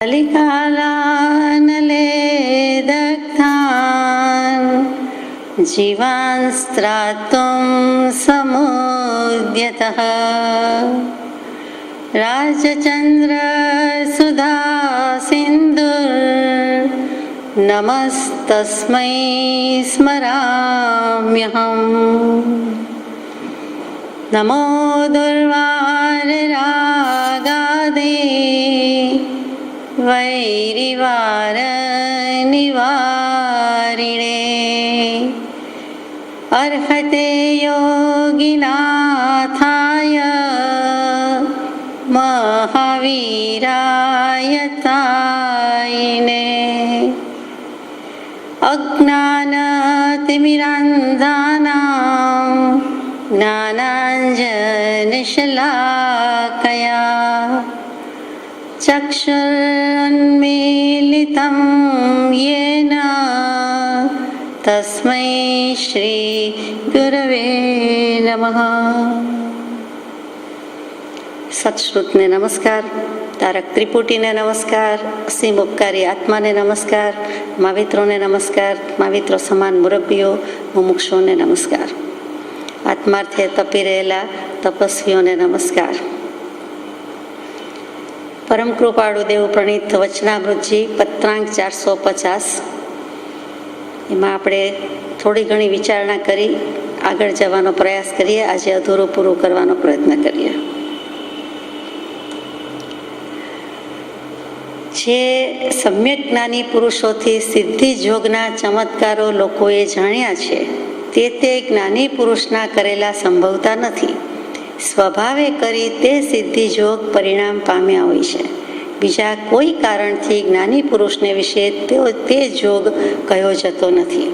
कलिकालानले दग्धान् जीवान् स्त्रातुं समुद्यतः राजचन्द्रसुधा सिन्धुर्नमस्तस्मै स्मराम्यहम्। नमो दुर्वाररागादे वैरिवारनिवारिणे अर्हते योगिनाथाय महावीराय तायिने। अज्ञानतिमिरान्धानां ज्ञानाञ्जनशलाकया चक्षुरुन्मीलितं येन तस्मै श्री गुरवे नमः। सत्श्रुतने नमस्कार, तारक त्रिपुटीने नमस्कार, असीम उपकारी आत्माने नमस्कार, मावित्रोने नमस्कार, माविત્રો સમાન મુરબ્બીઓ મુમુક્ષુઓને નમસ્કાર, આત્માર્થે તપી રહેલા તપસ્વીઓને નમસ્કાર। પરમ કૃપાળુ દેવ પ્રણીત વચનામૃતજી પત્રાંક 450 એમાં આપણે થોડી ઘણી વિચારણા કરી આગળ જવાનો પ્રયાસ કરીએ। આજે અધૂરું પૂરું કરવાનો પ્રયત્ન કરીએ। જે સમ્યક જ્ઞાની પુરુષોથી સિદ્ધિ જોગના ચમત્કારો લોકોએ જાણ્યા છે તે જ્ઞાની પુરુષના કરેલા સંભવતા નથી। સ્વભાવે કરી તે સિદ્ધિ જોગ પરિણામ પામ્યા હોય છે। બીજા કોઈ કારણથી જ્ઞાની પુરુષને વિશે તે જોગ કયો જતો નથી।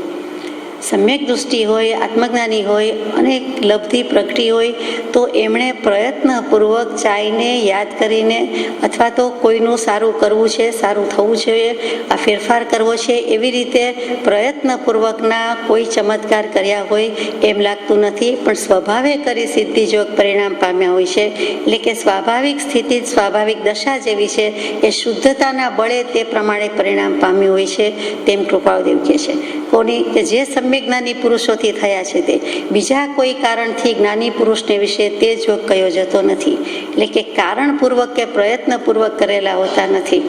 સમ્યક દૃષ્ટિ હોય, આત્મજ્ઞાની હોય અને લબ્ધિ પ્રગટી હોય તો એમણે પ્રયત્નપૂર્વક ચાઈને યાદ કરીને અથવા તો કોઈનું સારું કરવું છે, સારું થવું જોઈએ, આ ફેરફાર કરવો છે, એવી રીતે પ્રયત્નપૂર્વકના કોઈ ચમત્કાર કર્યા હોય એમ લાગતું નથી। પણ સ્વભાવે કરી સિદ્ધિજોગ પરિણામ પામ્યા હોય છે, એટલે કે સ્વાભાવિક સ્થિતિ, સ્વાભાવિક દશા જેવી છે એ શુદ્ધતાના બળે તે પ્રમાણે પરિણામ પામ્યું હોય છે, તેમ કૃપાળુદેવ કહે છે। કોની કે જે જ્ઞાની પુરુષોથી થયા છે તે બીજા કોઈ કારણથી જ્ઞાની પુરુષને વિશે તે જોગ કયો જતો નથી। એટલે કે કારણપૂર્વક કે પ્રયત્નપૂર્વક કરેલા હોતા નથી,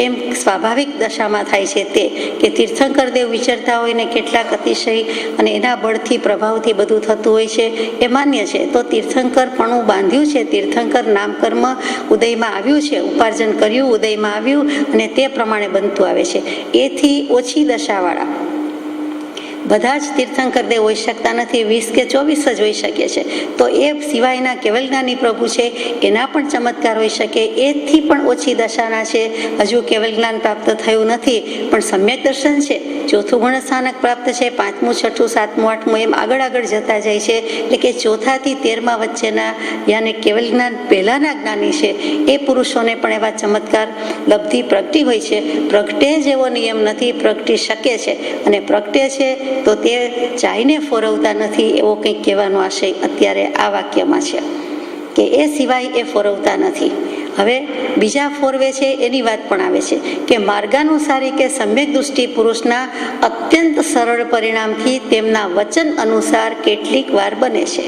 એમ સ્વાભાવિક દશામાં થાય છે તે કે તીર્થંકર દેવ વિચરતા હોય ને કેટલાક અતિશય અને એના બળથી પ્રભાવથી બધું થતું હોય છે એ માન્ય છે। તો તીર્થંકર પણ બાંધ્યું છે, તીર્થંકર નામકર્મ ઉદયમાં આવ્યું છે, ઉપાર્જન કર્યું, ઉદયમાં આવ્યું અને તે પ્રમાણે બનતું આવે છે। એથી ઓછી દશાવાળા બધા જ તીર્થંકર દેવ હોઈ શકતા નથી, 20 કે 24 જ હોઈ શકે છે। તો એ સિવાયના કેવલ જ્ઞાની પ્રભુ છે એના પણ ચમત્કાર હોઈ શકે, એથી પણ ઓછી દશાના છે, હજુ કેવલ જ્ઞાન પ્રાપ્ત થયું નથી પણ સમ્યક દર્શન છે, ચોથું ગુણસ્થાનક પ્રાપ્ત છે, 5મું, 6ઠું, 7મું, 8મું એમ આગળ આગળ જતા જાય છે। એટલે કે 4થા થી 13મા વચ્ચેના યાને કેવલ જ્ઞાન પહેલાના જ્ઞાની છે એ પુરુષોને પણ એવા ચમત્કાર લબ્ધિ પ્રગટી હોય છે। પ્રગટે જેવો નિયમ નથી, પ્રગટી શકે છે અને પ્રગટે છે તો તે ચાઈને ફોરવતા નથી એવો કંઈક કહેવાનો આશય અત્યારે આ વાક્યમાં છે કે એ સિવાય એ ફોરવતા નથી। હવે બીજા ફોરવે છે એની વાત પણ આવે છે કે માર્ગાનુસારી કે સમ્યક દૃષ્ટિ પુરુષના અત્યંત સરળ પરિણામથી તેમના વચન અનુસાર કેટલીક વાર બને છે।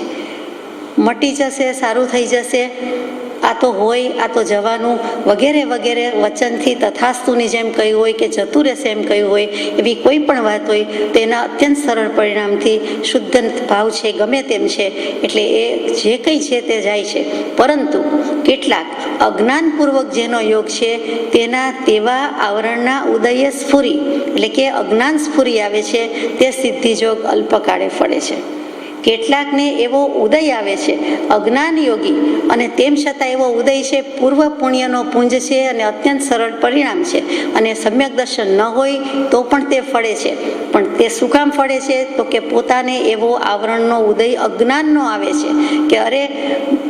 મટી જશે, સારું થઈ જશે, આ તો હોય, આ તો જવાનું વગેરે વગેરે વચનથી તથાસ્તુની જેમ કહ્યું હોય કે જતું રહેશે એમ કહ્યું હોય, એવી કોઈ પણ વાત હોય તો એના અત્યંત સરળ પરિણામથી શુદ્ધ ભાવ છે, ગમે તેમ છે, એટલે એ જે કંઈ છે તે જાય છે। પરંતુ કેટલાક અજ્ઞાનપૂર્વક જેનો યોગ છે તેના તેવા આવરણના ઉદયે સ્ફુરી, એટલે કે અજ્ઞાન સ્ફુરી આવે છે તે સિદ્ધિજોગ અલ્પકાળે ફળે છે। કેટલાકને એવો ઉદય આવે છે અજ્ઞાન યોગી અને તેમ છતાં એવો ઉદય છે પૂર્વ પુણ્યનો પુંજ છે અને અત્યંત સરળ પરિણામ છે અને સમ્યક દર્શન ન હોય તો પણ તે ફળે છે। પણ તે શું કામ ફળે છે તો કે પોતાને એવો આવરણનો ઉદય અજ્ઞાનનો આવે છે કે અરે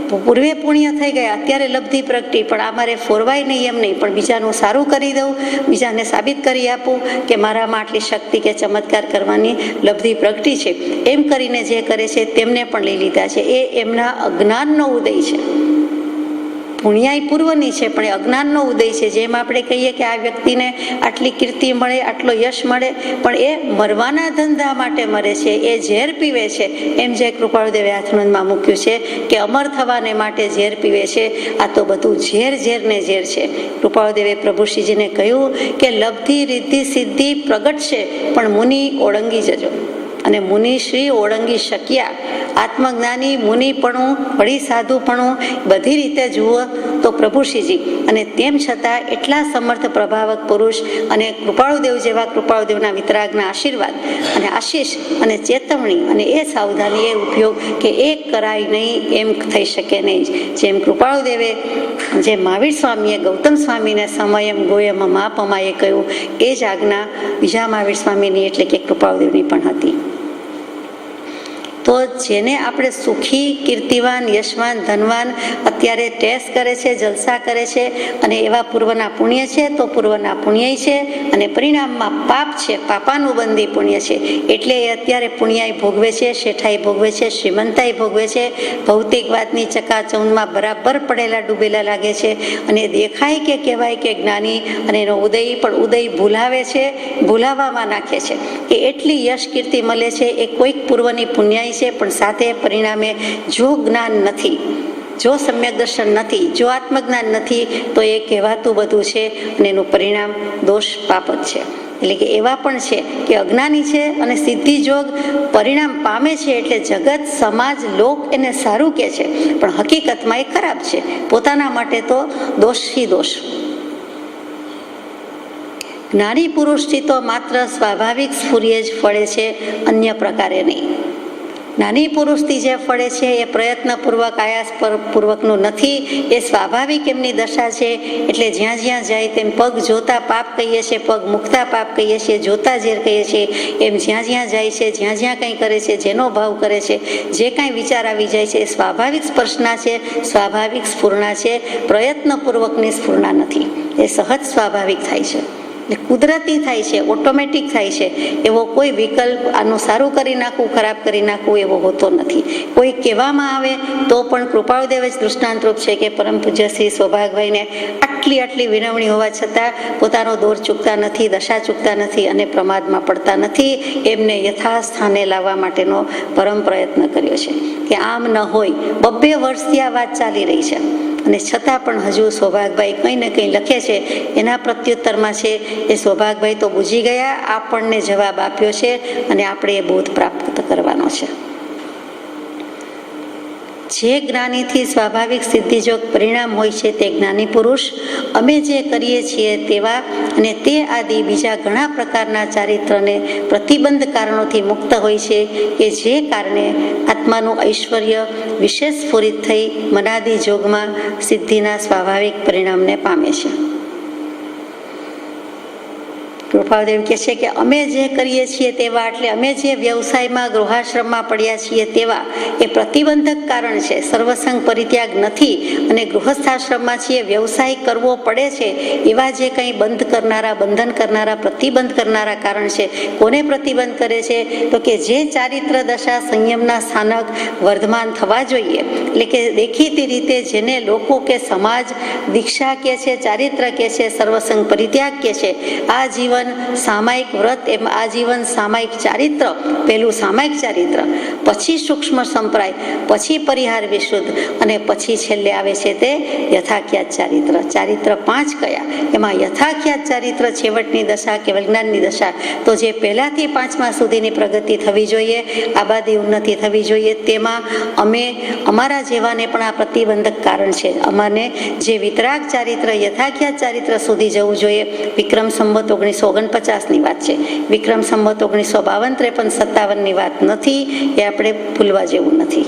પૂર્વે પુણ્ય થઈ ગયા, અત્યારે લબ્ધિ પ્રગટી, પણ આ મારે ફોરવાય નહીં એમ નહીં, પણ બીજાનું સારું કરી દઉં, બીજાને સાબિત કરી આપું કે મારામાં આટલી શક્તિ કે ચમત્કાર કરવાની લબ્ધિ પ્રગટી છે, એમ કરીને જે કરે છે તેમને પણ લઈ લીધા છે। એ એમના અજ્ઞાનનો ઉદય છે। પુણ્યાય પૂર્વની છે, પણ એ અજ્ઞાનનો ઉદય છે. જેમ આપણે કહીએ કે આ વ્યક્તિને આટલી કીર્તિ મળે, આટલો યશ મળે, પણ એ મરવાના ધંધા માટે મરે છે, એ ઝેર પીવે છે. એમ જે કૃપાળુદેવે હાથનોંધમાં મૂક્યું છે કે અમર થવાને માટે ઝેર પીવે છે. આ તો બધું ઝેર ને ઝેર છે. કૃપાળુદેવે પ્રભુશ્રીજીને કહ્યું કે લબ્ધિ રિદ્ધિ સિદ્ધિ પ્રગટ છે, પણ મુનિ ઓળંગી જજો. અને મુનિશ્રી ઓળંગી શક્યા. આત્મજ્ઞાની મુનિપણું, વળી સાધુપણું બધી રીતે જુઓ તો પ્રભુશ્રીજી, અને તેમ છતાં એટલા સમર્થ પ્રભાવક પુરુષ અને કૃપાળુદેવ જેવા કૃપાળુદેવના વિતરાગના આશીર્વાદ અને આશીષ અને ચેતવણી અને એ સાવધાની, એ ઉપયોગ કે એક કરાય નહીં એમ થઈ શકે નહીં. જેમ કૃપાળુદેવે, જેમ મહાવીર સ્વામીએ ગૌતમ સ્વામીને સમયમ ગોયમ માપમાએ કહ્યું, એ જ આજ્ઞા બીજા મહાવીર સ્વામીની એટલે કે કૃપાળુદેવની પણ હતી. તો જેને આપણે સુખી, કીર્તિવાન, યશવાન, ધનવાન અત્યારે ટેસ્ટ કરે છે, જલસા કરે છે, અને એવા પૂર્વના પુણ્ય છે, તો પૂર્વના પુણ્ય છે, અને પરિણામમાં પાપ છે, પાપાનુબંધી પુણ્ય છે. એટલે એ અત્યારે પુણ્યાય ભોગવે છે, શેઠાઈ ભોગવે છે, શ્રીમંતાઈ ભોગવે છે, ભૌતિકવાદની ચકાચૌંધમાં બરાબર પડેલા ડૂબેલા લાગે છે. અને દેખાય કે કહેવાય કે જ્ઞાની, અને એનો ઉદય પણ ઉદય ભૂલાવે છે, ભૂલાવામાં નાખે છે કે એટલી યશ કીર્તિ મળે છે એ કોઈક પૂર્વની પુણ્યાઈ છે, પણ સાથે પરિણામે જો જ્ઞાન નથી, જો સમ્યક દર્શન નથી, જો આત્મજ્ઞાન નથી, તો એ કહેવાતું બધું છે અને એનું પરિણામ દોષ પાપ જ છે. એટલે કે એવા પણ છે કે અજ્ઞાની છે અને સિદ્ધિ જોગ પરિણામ પામે છે, એટલે જગત, સમાજ, લોક એને સારું કહે છે, પણ હકીકતમાં એ ખરાબ છે. પોતાના માટે તો દોષ હી દોષ. જ્ઞાની પુરુષથી તો માત્ર સ્વાભાવિક સ્ફૂર્ય જ ફળે છે, અન્ય પ્રકારે નહીં. નાની પુરુષથી જે ફળે છે એ પ્રયત્નપૂર્વક, આયાસપૂર્વકનું નથી, એ સ્વાભાવિક એમની દશા છે. એટલે જ્યાં જ્યાં જાય તેમ પગ જોતા પાપ કહીએ છીએ, પગ મૂકતા પાપ કહીએ છીએ, જોતા ઝેર કહીએ છીએ. એમ જ્યાં જ્યાં જાય છે, જ્યાં જ્યાં કંઈ કરે છે, જેનો ભાવ કરે છે, જે કાંઈ વિચાર આવી જાય છે, એ સ્વાભાવિક સ્પર્શના છે, સ્વાભાવિક સ્ફૂર્ણા છે. પ્રયત્નપૂર્વકની સ્ફૂર્ણા નથી, એ સહજ સ્વાભાવિક થાય છે, કુદરતી થાય છે, ઓટોમેટિક થાય છે. એવો કોઈ વિકલ્પ આનું સારું કરી નાખવું, ખરાબ કરી નાખવું એવો હોતો નથી. કોઈ કહેવામાં આવે તો પણ કૃપાળુદેવ જ દૃષ્ટાંતરૂપ છે કે પરમ પૂજ્ય શ્રી સૌભાગભાઈને આટલી વિનવણી હોવા છતાં પોતાનો દોર ચૂકતા નથી, દશા ચૂકતા નથી અને પ્રમાદમાં પડતા નથી. એમને યથાસ્થાને લાવવા માટેનો પરમ પ્રયત્ન કર્યો છે કે આમ ન હોય. 2 વર્ષથી આ વાત ચાલી રહી છે અને છતાં પણ હજુ સૌભાગભાઈ કંઈ ને કંઈ લખે છે. એના પ્રત્યુત્તરમાં છે એ સૌભાગભાઈ તો બુજી ગયા, આપણને જવાબ આપ્યો છે અને આપણે એ બોધ પ્રાપ્ત કરવાનો છે. જે જ્ઞાનીથી સ્વાભાવિક સિદ્ધિજોગ પરિણામ હોય છે તે જ્ઞાની પુરુષ અમે જે કરીએ છીએ તેવા અને તે આદિ બીજા ઘણા પ્રકારના ચારિત્રને પ્રતિબંધ કારણોથી મુક્ત હોય છે કે જે કારણે આત્માનું ઐશ્વર્ય વિશેષ સ્ફુરિત થઈ મનાદિ જોગમાં સિદ્ધિના સ્વાભાવિક પરિણામને પામે છે. કૃપાળુદેવ કહે છે કે અમે જે કરીએ છીએ તેવા, એટલે અમે જે વ્યવસાયમાં, ગૃહાશ્રમમાં પડ્યા છીએ તેવા એ પ્રતિબંધક કારણ છે. સર્વસંગ પરિત્યાગ નથી અને ગૃહસ્થાશ્રમમાં છીએ, વ્યવસાય કરવો પડે છે, એવા જે કંઈ બંધ કરનારા, બંધન કરનારા, પ્રતિબંધ કરનારા કારણ છે. કોને પ્રતિબંધ કરે છે? તો કે જે ચારિત્ર દશા સંયમના સ્થાનક વર્ધમાન થવા જોઈએ, એટલે કે દેખીતી રીતે જેને લોકો કે સમાજ દીક્ષા કહે છે, ચારિત્ર કહે છે, સર્વસંગ પરિત્યાગ કહે છે. આ જીવન સામાયિક વ્રત, એમ આજીવન સામાયિક ચારિત્ર, પહેલું સામાયિક ચારિત્ર, પછી સૂક્ષ્મ સંપ્રાય, પછી પરિહાર વિશુદ્ધ અને પછી છેલ્લે આવે છે તે યથાખ્યાત ચારિત્ર. ચારિત્ર 5 કયા? એમાં યથાખ્યાત ચારિત્ર છેવટની દશા કે વિજ્ઞાનની દશા. તો જે પહેલાથી 5મા સુધીની પ્રગતિ થવી જોઈએ, આબાદી ઉન્નતિ થવી જોઈએ, તેમાં અમે અમારા જેવાને પણ આ પ્રતિબંધક કારણ છે. અમાને જે વિતરાગ ચારિત્ર, યથાખ્યાત ચારિત્ર સુધી જવું જોઈએ. વિક્રમ સંવત 1949ની વાત છે, વિક્રમ સંવત 1952, 53, 57ની વાત નથી. એ આપણે ભૂલવા જેવું નથી.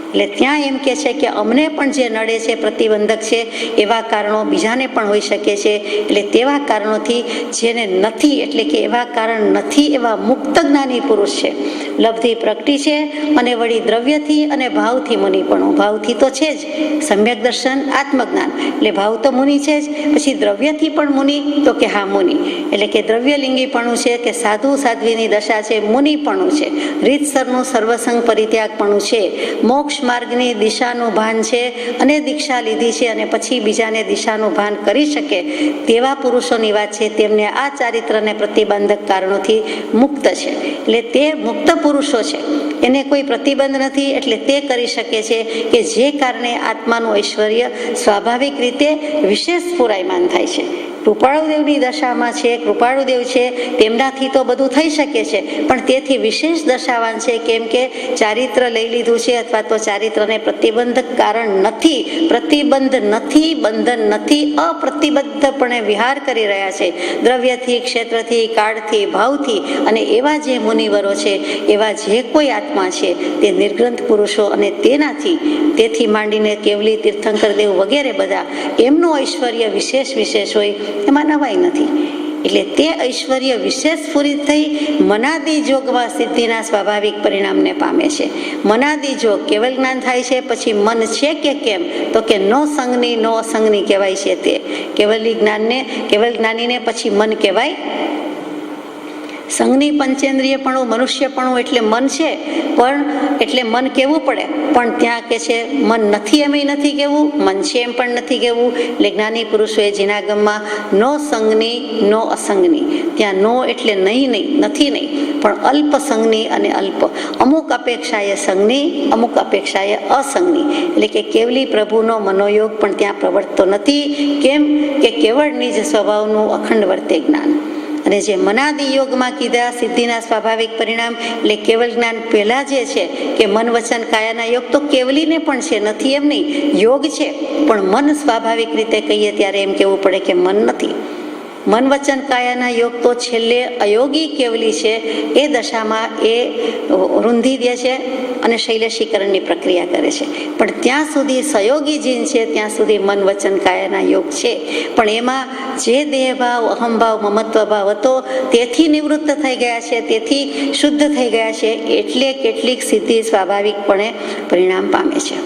એટલે ત્યાં એમ કે છે કે અમને પણ જે નડે છે, પ્રતિબંધક છે, એવા કારણો બીજાને પણ હોઈ શકે છે. એટલે તેવા કારણોથી જેને નથી, એટલે કે એવા કારણ નથી એવા મુક્ત જ્ઞાની પુરુષ છે. લબ્ધિ પ્રગટી છે અને વળી દ્રવ્યથી અને ભાવથી મુનિપણું. ભાવથી તો છે જ સમ્યક દર્શન, આત્મજ્ઞાન, એટલે ભાવ તો મુનિ છે જ. પછી દ્રવ્યથી પણ મુનિ, તો કે હા મુનિ, એટલે કે દ્રવ્યલિંગીપણું છે કે સાધુ સાધ્વીની દશા છે, મુનિપણું છે. રીતસરનું સર્વસંગ પરિત્યાગપણું છે, મોક્ષ માર્ગની દિશાનું ભાન છે અને દીક્ષા લીધી છે અને પછી બીજાને દિશાનું ભાન કરી શકે તેવા પુરુષોની વાત છે. તેમને આ ચારિત્રને પ્રતિબંધક કારણોથી મુક્ત છે. એટલે તે મુક્ત પુરુષો છે, એને કોઈ પ્રતિબંધ નથી. એટલે તે કરી શકે છે કે જે કારણે આત્માનું ઐશ્વર્ય સ્વાભાવિક રીતે વિશેષ પુરાયમાન થાય છે. કૃપાળુદેવની દશામાં છે, કૃપાળુદેવ છે, તેમનાથી તો બધું થઈ શકે છે, પણ તેથી વિશેષ દશાવાન છે કેમ કે ચારિત્ર લઈ લીધું છે અથવા તો ચારિત્રને પ્રતિબંધક કારણ નથી, પ્રતિબંધ નથી, બંધન નથી, અપ્રતિબદ્ધપણે વિહાર કરી રહ્યા છે દ્રવ્યથી, ક્ષેત્રથી, કાળથી, ભાવથી. અને એવા જે મુનિવરો છે, એવા જે કોઈ આત્મા છે તે નિર્ગ્રંથ પુરુષો અને તેથી માંડીને કેવલી, તીર્થંકર દેવ વગેરે બધા એમનું ઐશ્વર્ય વિશેષ હોય એમાં નવાઈ નથી. એટલે તે ઐશ્વર્ય વિશેષ પૂરી થઈ મનાદિ જોગમાં સિદ્ધિના સ્વાભાવિક પરિણામને પામે છે. મનાદિ જોગ કેવલ જ્ઞાન થાય છે, પછી મન છે કે કેમ, તો કે નો સંગની નો અસંગની કહેવાય છે. તે કેવલ જ્ઞાનીને પછી મન કહેવાય. સંઘની પંચેન્દ્રિયપણું, મનુષ્યપણું એટલે મન છે, પણ એટલે મન કહેવું પડે, પણ ત્યાં કે છે મન નથી એમ નથી કહેવું, મન છે એમ પણ નથી કહેવું. એટલે જ્ઞાની પુરુષોએ જીનાગમમાં નો સંગની નો અસંગની, ત્યાં નો એટલે નહીં, નથી નહીં, પણ અલ્પ સંગની અને અલ્પ, અમુક અપેક્ષાએ સંગની, અમુક અપેક્ષાએ અસંગની. એટલે કે કેવલી પ્રભુનો મનોયોગ પણ ત્યાં પ્રવર્તતો નથી. કેમ કે કેવળ નિજ સ્વભાવનું અખંડ વર્તે જ્ઞાન. અને જે મનાદિ યોગમાં કીધા સિદ્ધિના સ્વાભાવિક પરિણામ એટલે કેવલ જ્ઞાન પહેલા જે છે કે મન વચન કાયાના યોગ તો કેવલીને પણ છે, નથી એમ નહીં, યોગ છે, પણ મન સ્વાભાવિક રીતે કહીએ ત્યારે એમ કહેવું પડે કે મન નથી. મન વચન કાયાના યોગ તો છેલ્લે અયોગી કેવલી છે, એ દશામાં એ રૂંધી દે છે અને શૈલેષીકરણની પ્રક્રિયા કરે છે. પણ ત્યાં સુધી સયોગી જીન છે, ત્યાં સુધી મન વચન કાયાના યોગ છે. પણ એમાં જે દેહભાવ, અહમભાવ, મમત્વ ભાવ હતો તેથી નિવૃત્ત થઈ ગયા છે, તેથી શુદ્ધ થઈ ગયા છે. એટલે કેટલીક સિદ્ધિ સ્વાભાવિકપણે પરિણામ પામે છે.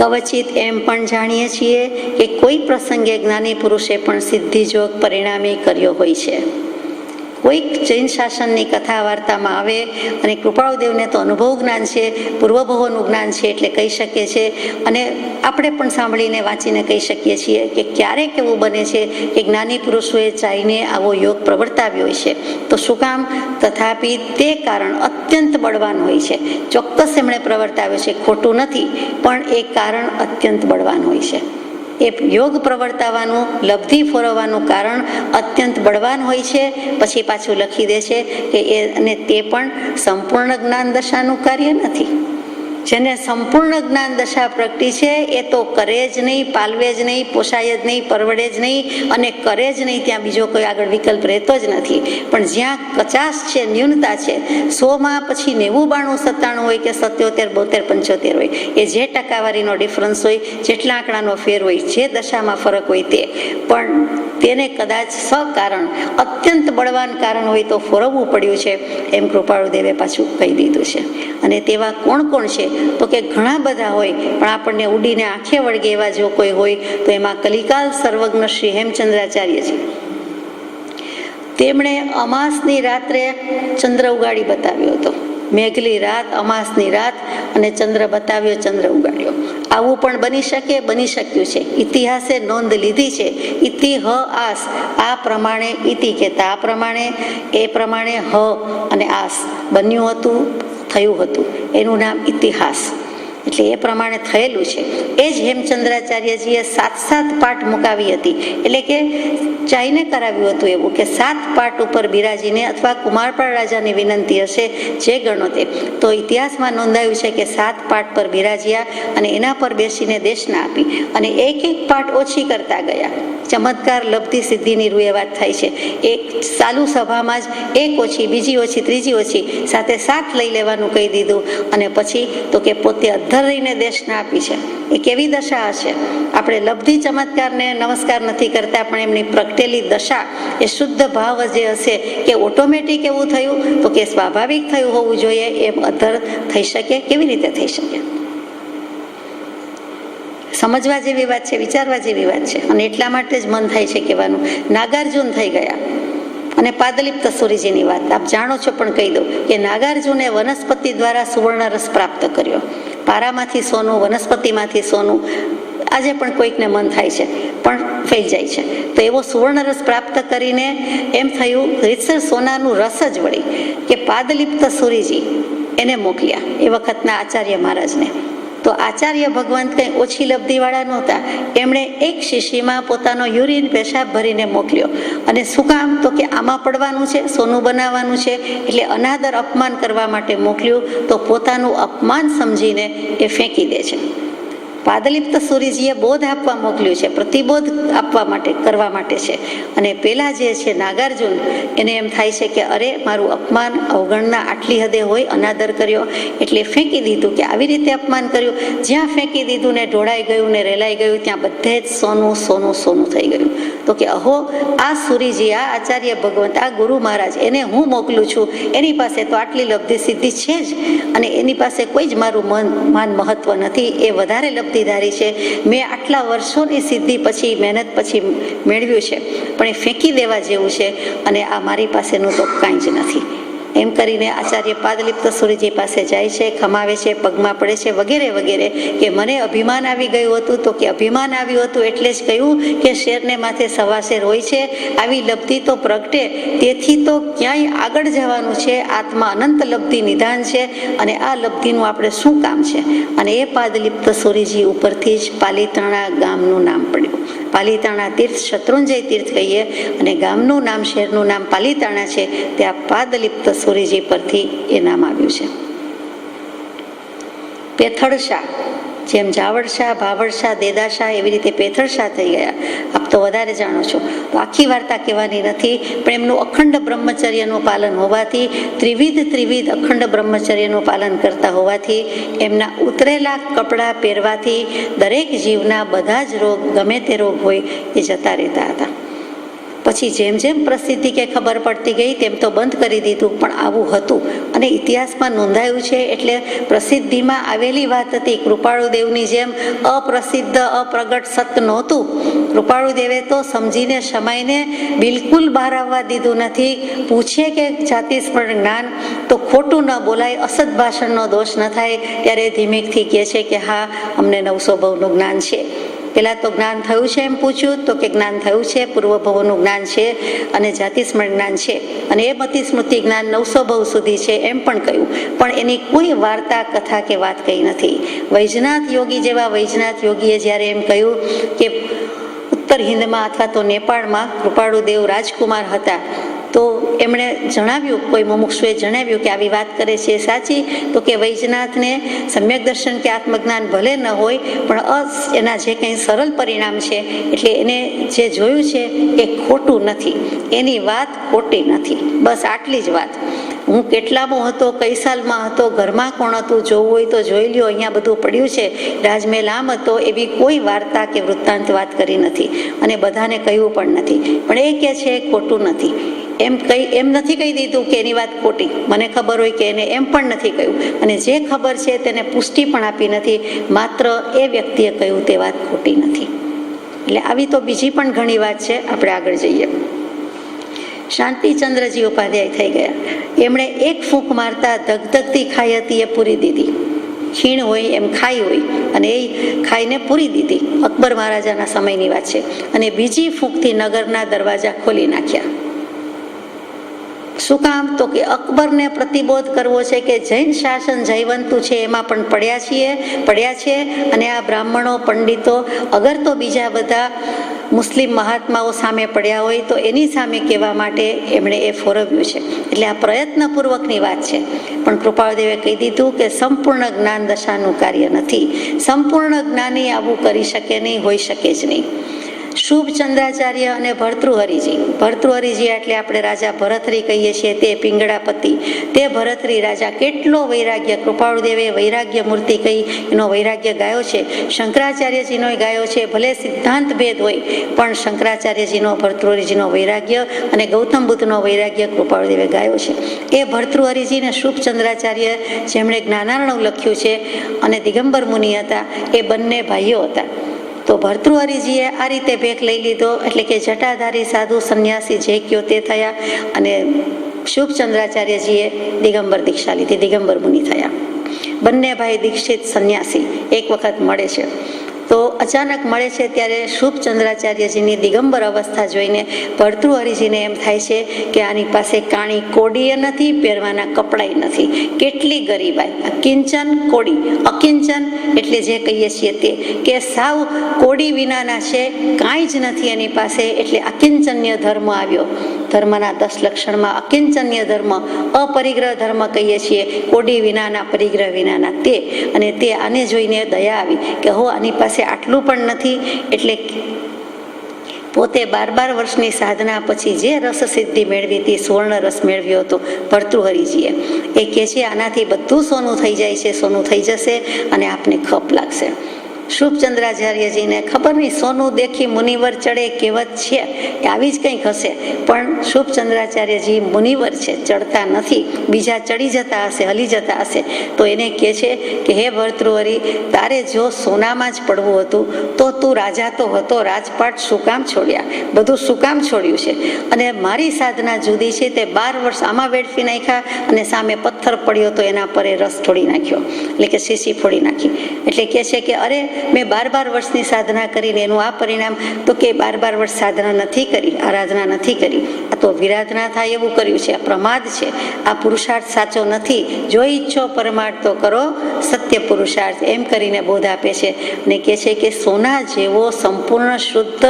કવચિત એમ પણ જાણીએ છીએ કે કોઈ પ્રસંગે જ્ઞાની પુરુષે પણ સિદ્ધિ જોગ પરિણામી કર્યો હોય છે. કોઈક જૈન શાસનની કથા વાર્તામાં આવે અને કૃપાળુદેવને તો અનુભવ જ્ઞાન છે, પૂર્વભવોનું જ્ઞાન છે, એટલે કહી શકીએ છે. અને આપણે પણ સાંભળીને વાંચીને કહી શકીએ છીએ કે ક્યારેક એવું બને છે કે જ્ઞાની પુરુષોએ ચાહીને આવો યોગ પ્રવર્તાવ્યો હોય છે. તો શું કામ? તથાપિ તે કારણ અત્યંત બળવાન હોય છે. ચોક્કસ એમણે પ્રવર્તાવ્યો છે, ખોટું નથી, પણ એ કારણ અત્યંત બળવાન હોય છે. એ યોગ પ્રવર્તાવાનું, લબ્ધિ ફોરવવાનું કારણ અત્યંત બળવાન હોય છે. પછી પાછું લખી દે છે કે અને તે પણ સંપૂર્ણ જ્ઞાન દશાનું કાર્ય નથી. જેને સંપૂર્ણ જ્ઞાન દશા પ્રગટી છે એ તો કરે જ નહીં, પાલવે જ નહીં, પોષાય જ નહીં, પરવડે જ નહીં અને કરે જ નહીં. ત્યાં બીજો કોઈ આગળ વિકલ્પ રહેતો જ નથી. પણ જ્યાં 50 છે, ન્યૂનતા છે, 100માં પછી 90, 92, 97 હોય કે 77, 72, 75 હોય, એ જે ટકાવારીનો ડિફરન્સ હોય, જેટલા આંકડાનો ફેર હોય, જે દશામાં ફરક હોય તે, પણ તેને કદાચ સકારણ અત્યંત બળવાન કારણ હોય તો ફોરવવું પડ્યું છે, એમ કૃપાળુદેવે પાછું કહી દીધું છે. અને તેવા કોણ છે? તો કે ઘણા બધા હોય, પણ આપણને ઉડીને આંખે વળગે એવા જો કોઈ હોય તો એમાં કલિકાલ સર્વજ્ઞ શ્રી હેમચંદ્રાચાર્ય છે. તેમણે અમાસની રાત્રે ચંદ્ર ઉગાડી બતાવ્યો હતો. મેઘલી રાત, અમાસની રાત, અને ચંદ્ર બતાવ્યો, ચંદ્ર ઉગાડ્યો. આવું પણ બની શકે, બની શક્યું છે. ઇતિહાસે નોંધ લીધી છે. ઇતિ હ આસ, આ પ્રમાણે ઇતિ કહેતા, આ પ્રમાણે, એ પ્રમાણે હ અને આસ બન્યું હતું, થયું હતું, એનું નામ ઇતિહાસ. એટલે એ પ્રમાણે થયેલું છે. એ જ હેમચંદ્રાચાર્યજીએ 7 પાઠ મુકાવી હતી. એટલે કે ચાઈને કરાવ્યું હતું એવું કે 7 પાઠ ઉપર બિરાજીને, અથવા કુમારપાળ રાજાની વિનંતી હશે જે ગણો તે, તો ઇતિહાસમાં નોંધાયું છે કે 7 પાઠ પર બિરાજ્યા અને એના પર બેસીને દેશના આપી અને એક પાઠ ઓછી કરતા ગયા. ચમત્કાર, લબ્ધિ, સિદ્ધિની રૂએ વાત થાય છે. એક ચાલુ સભામાં જ એક ઓછી, બીજી ઓછી, ત્રીજી ઓછી, સાથે 7 લઈ લેવાનું કહી દીધું. અને પછી તો કે પોતે અધ્ધર રહીને દેશના આપી છે. એ કેવી દશા હશે? આપણે લબ્ધિ ચમત્કારને નમસ્કાર નથી કરતા, પણ એમની પ્રગટેલી દશા, એ શુદ્ધ ભાવ જે હશે કે ઓટોમેટિક એવું થયું, તો કે સ્વાભાવિક થયું હોવું જોઈએ, એમ અધ્ધર થઈ શકે? કેવી રીતે થઈ શકે? સમજવા જેવી વાત છે, વિચારવા જેવી વાત છે. અને એટલા માટે જ મન થાય છે કહેવાનું, નાગાર્જુન થઈ ગયા. અને પાદલિપ્ત સૂરીજીની વાત આપ જાણો છો, પણ કહી દઉં કે નાગાર્જુને વનસ્પતિ દ્વારા સુવર્ણ રસ પ્રાપ્ત કર્યો. પારામાંથી સોનું, વનસ્પતિમાંથી સોનું, આજે પણ કોઈકને મન થાય છે પણ ફેલ જાય છે. તો એવો સુવર્ણ રસ પ્રાપ્ત કરીને એમ થયું રીતસર સોનાનું રસ જ વળી કે પાદલિપ્ત સૂરીજી એને મોકલ્યા એ વખતના આચાર્ય મહારાજને. તો આચાર્ય ભગવંત કંઈ ઓછી લબ્ધિવાળા નહોતા. એમણે એક શીશીમાં પોતાનો યુરિન પેશાબ ભરીને મોકલ્યો. અને શું કામ? તો કે આમાં પડવાનું છે, સોનું બનાવવાનું છે, એટલે અનાદર અપમાન કરવા માટે મોકલ્યું. તો પોતાનું અપમાન સમજીને એ ફેંકી દે છે. પાદલિપ્ત સૂરીજીએ બોધ આપવા મોકલ્યું છે, પ્રતિબોધ આપવા માટે કરવા માટે છે. અને પેલા જે છે નાગાર્જુન, એને એમ થાય છે કે અરે મારું અપમાન, અવગણના આટલી હદે હોય, અનાદર કર્યો એટલે ફેંકી દીધું. કે આવી રીતે અપમાન કર્યું. જ્યાં ફેંકી દીધું ને ઢોળાઈ ગયું ને રેલાઈ ગયું ત્યાં બધે જ સોનું સોનું સોનું થઈ ગયું. તો કે અહો, આ સૂરીજી, આ આચાર્ય ભગવંત, આ ગુરુ મહારાજ, એને હું મોકલું છું, એની પાસે તો આટલી લબ્ધિ સિદ્ધિ છે જ, અને એની પાસે કોઈ જ મારું માન મહત્વ નથી. એ વધારે લબ્ધિધારી છે. મેં આટલા વર્ષોની સિદ્ધિ પછી, મહેનત પછી મેળવ્યું છે, પણ એ ફેંકી દેવા જેવું છે. અને આ મારી પાસેનું તો કાંઈ જ નથી. એમ કરીને આચાર્ય પાદલિપ્ત સૂરીજી પાસે જાય છે, ખમાવે છે, પગમાં પડે છે, વગેરે વગેરે. કે મને અભિમાન આવી ગયું હતું. તો કે અભિમાન આવ્યું હતું એટલે જ કહ્યું કે શેરને માથે સવા શેર હોય છે. આવી લબ્ધિ તો પ્રગટે, તેથી તો ક્યાંય આગળ જવાનું છે. આત્મા અનંત લબ્ધિ નિધાન છે, અને આ લબ્ધિનું આપણે શું કામ છે? અને એ પાદલિપ્ત સૂરીજી ઉપરથી જ પાલીતાણા ગામનું નામ પડ્યું. પાલીતાણા તીર્થ શત્રુંજય તીર્થ કહીએ, અને ગામનું નામ, શહેરનું નામ પાલીતાણા છે. ત્યાં પાદલિપ્ત સૂરીજી પરથી એ નામ આવ્યું છે. પેથળશા, જેમ જાવળશા, ભાવળશા, દેદાશા, એવી રીતે પેથળશા થઈ ગયા. આપ તો વધારે જાણો છો, તો આખી વાર્તા કહેવાની નથી. પણ એમનું અખંડ બ્રહ્મચર્યનું પાલન હોવાથી, ત્રિવિધ અખંડ બ્રહ્મચર્યનું પાલન કરતા હોવાથી, એમના ઉતરેલા કપડાં પહેરવાથી દરેક જીવના બધા જ રોગ, ગમે તે રોગ હોય, એ જતા રહેતા હતા. પછી જેમ જેમ પ્રસિદ્ધિ કે ખબર પડતી ગઈ તેમ તો બંધ કરી દીધું, પણ આવું હતું. અને ઇતિહાસમાં નોંધાયું છે. એટલે પ્રસિદ્ધિમાં આવેલી વાત હતી. કૃપાળુદેવની જેમ અપ્રસિદ્ધ, અપ્રગટ સત નહોતું. કૃપાળુદેવે તો સમજીને, શમાઈને બિલકુલ બહાર આવવા દીધું નથી. પૂછે કે જાતિસ્મરણ જ્ઞાન, તો ખોટું ન બોલાય, અસત ભાષણનો દોષ ન થાય. ત્યારે ધીમેકથી કહે છે કે હા, અમને 900 ભવનું જ્ઞાન છે. પેલા તો જ્ઞાન થયું છે એમ પૂછ્યું, તો કે જ્ઞાન થયું છે, પૂર્વ ભવોનું જ્ઞાન છે, અને જાતિસ્મરણ જ્ઞાન છે, અને એ મતિ સ્મૃતિ જ્ઞાન 900 ભવ સુધી છે એમ પણ કહ્યું. પણ એની કોઈ વાર્તા, કથા કે વાત કહી નથી. વૈજનાથ યોગી જેવા વૈજનાથ યોગીએ જ્યારે એમ કહ્યું કે ઉત્તર હિંદમાં અથવા તો નેપાળમાં કૃપાળુદેવ રાજકુમાર હતા, તો એમણે જણાવ્યું, કોઈ મુમુક્ષુએ જણાવ્યું કે આવી વાત કરે છે સાચી? તો કે વૈજનાથને સમ્યક દર્શન કે આત્મજ્ઞાન ભલે ન હોય, પણ એના જે કંઈ સરળ પરિણામ છે, એટલે એને જે જોયું છે એ ખોટું નથી, એની વાત ખોટી નથી. બસ આટલી જ વાત. હું કેટલામો હતો, કઈ સાલમાં હતો, ઘરમાં કોણ હતું, જોવું હોય તો જોઈ લ્યો, અહીંયા બધું પડ્યું છે. રાજમહેલ આમ હતો, એવી કોઈ વાર્તા કે વૃત્તાંત વાત કરી નથી, અને બધાને કહ્યું પણ નથી. પણ એ કહે છે ખોટું નથી. એમ નથી કહી દીધું કે એની વાત ખોટી, મને ખબર હોય કે એને, એમ પણ નથી કહ્યું. અને જે ખબર છે તેને પુષ્ટિ પણ આપી નથી. માત્ર એ વ્યક્તિએ કહ્યું તે વાત ખોટી નથી. એટલે આવી તો બીજી પણ ઘણી વાત છે. આપણે આગળ જઈએ. શાંતિચંદ્રજી ઉપાધ્યાય થઈ ગયા. એમણે એક ફૂંક મારતા ધગધગતી ખાઈ હતી એ પૂરી દીધી. ખીણ હોય એમ ખાઈ હોય, અને એ ખાઈને પૂરી દીધી. અકબર મહારાજાના સમયની વાત છે. અને બીજી ફૂંકથી નગરના દરવાજા ખોલી નાખ્યા. શું કામ? તો કે અકબરને પ્રતિબોધ કરવો છે કે જૈન શાસન જયવંતું છે, એમાં પણ પડ્યા છે. અને આ બ્રાહ્મણો, પંડિતો, અગર તો બીજા બધા મુસ્લિમ મહાત્માઓ સામે પડ્યા હોય તો એની સામે કહેવા માટે એમણે એ ફોરવ્યું છે. એટલે આ પ્રયત્નપૂર્વકની વાત છે. પણ કૃપાળુદેવે કહી દીધું કે સંપૂર્ણ જ્ઞાન દશાનું કાર્ય નથી. સંપૂર્ણ જ્ઞાની આવું કરી શકે નહીં, હોઈ શકે જ નહીં. શુભચંદ્રાચાર્ય અને ભર્તૃહરિજી એટલે આપણે રાજા ભરતરી કહીએ છીએ, તે પિંગળાપતિ, તે ભરતરી રાજા કેટલો વૈરાગ્ય, કૃપાળુદેવે વૈરાગ્ય મૂર્તિ કહી એનો વૈરાગ્ય ગાયો છે. શંકરાચાર્યજીનો ગાયો છે. ભલે સિદ્ધાંત ભેદ હોય, પણ શંકરાચાર્યજીનો, ભર્તૃહરિજીનો વૈરાગ્ય અને ગૌતમ બુદ્ધનો વૈરાગ્ય કૃપાળુદેવે ગાયો છે. એ ભર્તૃહરિજી ને શુભચંદ્રાચાર્ય, જેમણે જ્ઞાનાર્ણવ લખ્યું છે, અને દિગંબર મુનિ હતા, એ બંને ભાઈઓ હતા. તો ભર્તૃહરિજીએ આ રીતે ભેખ લઈ લીધો, એટલે કે જટાધારી સાધુ સંન્યાસી જે કયો તે થયા, અને શુભચંદ્રાચાર્યજીએ દિગંબર દીક્ષા લીધી, દિગંબર મુનિ થયા. બંને ભાઈ દીક્ષિત સંન્યાસી એક વખત મળે છે. તો અચાનક મળે છે ત્યારે શુભચંદ્રાચાર્યજીની દિગંબર અવસ્થા જોઈને ભર્તૃહરિજીને એમ થાય છે કે આની પાસે કાણી કોડીએ નથી, પહેરવાના કપડાય નથી, કેટલી ગરીબાઈ. અકિંચન કોડી, અકિંચન એટલે જે કહીએ છીએ તે, કે સાવ કોડી વિનાના છે, કાંઈ જ નથી એની પાસે, એટલે અકિંચન્ય ધર્મ આવ્યો. ધર્મના 10 લક્ષણમાં અકિંચન્ય ધર્મ, અપરિગ્રહ ધર્મ કહીએ છીએ, કોડી વિનાના, પરિગ્રહ વિનાના તે. અને તે આને જોઈને દયા આવી કે હો આની પાસે આટલું પણ નથી. એટલે પોતે 12 વર્ષની સાધના પછી જે રસ સિદ્ધિ મેળવી હતી, સુવર્ણ રસ મેળવ્યો હતો ભર્તૃહરિજીએ, એ કહે છે આનાથી બધું સોનું થઈ જાય છે, સોનું થઈ જશે અને આપને ખપ લાગશે. શુભચંદ્રાચાર્યજીને ખબર નહીં, સોનું દેખી મુનિવર ચડે કહેવત છે, એ આવી જ કંઈક હશે. પણ શુભચંદ્રાચાર્યજી મુનિવર છે, ચડતા નથી, બીજા ચડી જતા હશે, હલી જતા હશે. તો એને કહે છે કે હે ભર્તૃહરિ, તારે જો સોનામાં જ પડવું હતું તો તું રાજા તો હતો, રાજપાટ શું કામ છોડ્યા, બધું શું કામ છોડ્યું છે? અને મારી સાધના જુદી છે, તે 12 વર્ષ આમાં વેડફી નાખ્યા, અને સામે પથ્થર પડ્યો તો એના પર રસ છોડી નાખ્યો, એટલે કે શીશી ફોડી નાખી. એટલે કહે છે કે અરે મેં 12 વર્ષની સાધના કરીને એનું આ પરિણામ, તો કે 12 વર્ષ સાધના નથી કરી, આરાધના નથી કરી, આ તો વિરાધના થાય એવું કર્યું છે, આ પ્રમાદ છે, આ પુરુષાર્થ સાચો નથી. જો ઈચ્છો પરમાર્થ તો કરો સત્ય પુરુષાર્થ, એમ કરીને બોધ આપે છે. અને કહે છે કે સોના જેવો સંપૂર્ણ શુદ્ધ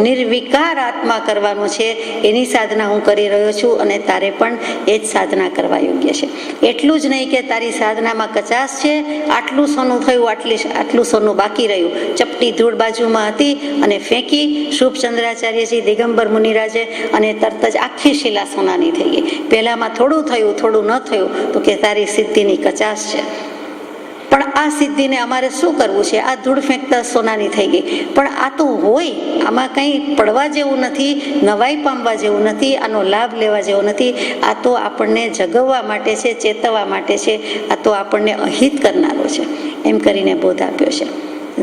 નિર્વિકાર આત્મા કરવાનો છે, એની સાધના હું કરી રહ્યો છું, અને તારે પણ એ જ સાધના કરવા યોગ્ય છે. એટલું જ નહીં કે તારી સાધનામાં કચાશ છે, આટલું સોનું થયું, આટલું સોનું બાકી રહ્યું, ચપટી ધૂળ બાજુમાં હતી અને ફેંકી શુભચંદ્રાચાર્યજી દિગંબર મુનિરાજે, અને તરત જ આખી શિલા સોનાની થઈ ગઈ. પહેલામાં થોડું થયું, થોડું ન થયું, તો કે તારી સિદ્ધિની કચાશ છે. પણ આ સિદ્ધિને અમારે શું કરવું છે? આ ધૂળ ફેંકતા સોનાની થઈ ગઈ. પણ આ તો હોય, આમાં કંઈ પડવા જેવું નથી, નવાઈ પામવા જેવું નથી, આનો લાભ લેવા જેવો નથી. આ તો આપણને જગવવા માટે છે, ચેતવવા માટે છે, આ તો આપણને અહિત કરનારો છે, એમ કરીને બોધ આપ્યો છે.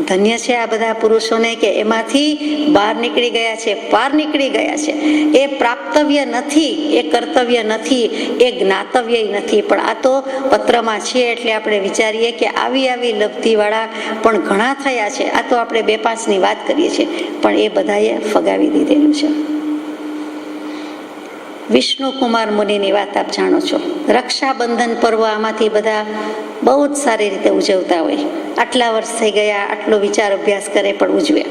ધન્ય છે આ બધા પુરુષોને કે એમાંથી બહાર નીકળી ગયા છે, પાર નીકળી ગયા છે. એ પ્રાપ્તવ્ય નથી, એ કર્તવ્ય નથી, એ જ્ઞાતવ્ય નથી. પણ આ તો પત્રમાં છે એટલે આપણે વિચારીએ કે આવી લબ્ધિવાળા પણ ઘણા થયા છે. આ તો આપણે 2-5ની વાત કરીએ છીએ, પણ એ બધાએ ફગાવી દીધેલું છે. વિષ્ણુકુમાર મુનિની વાત આપ જાણો છો. રક્ષાબંધન પર્વ આમાંથી બધા બહુ જ સારી રીતે ઉજવતા હોય. આટલા વર્ષ થઈ ગયા, આટલો વિચાર અભ્યાસ કરે પણ ઉજવે.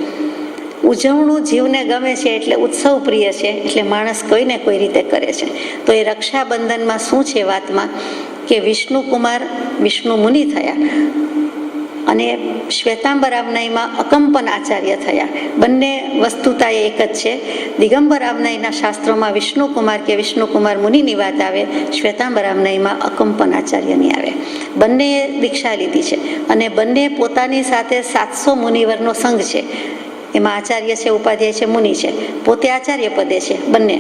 ઉજવણું જીવને ગમે છે, એટલે ઉત્સવ પ્રિય છે, એટલે માણસ કોઈને કોઈ રીતે કરે છે. તો એ રક્ષાબંધનમાં શું છે વાતમાં કે વિષ્ણુકુમાર વિષ્ણુ મુનિ થયા, અને શ્વેતાંબર આમનાઈમાં અકંપન આચાર્ય થયા. બંને વસ્તુતા એક જ છે. દિગંબર આમનાઈના શાસ્ત્રોમાં વિષ્ણુકુમાર કે વિષ્ણુકુમાર મુનિની વાત આવે, શ્વેતાંબર આમનાઈમાં અકંપન આચાર્યની આવે. બંનેએ દીક્ષા લીધી છે, અને બંને પોતાની સાથે 700 મુનિવરનો સંઘ છે. એમાં આચાર્ય છે, ઉપાધ્યાય છે, મુનિ છે, પોતે આચાર્ય પદે છે બંને.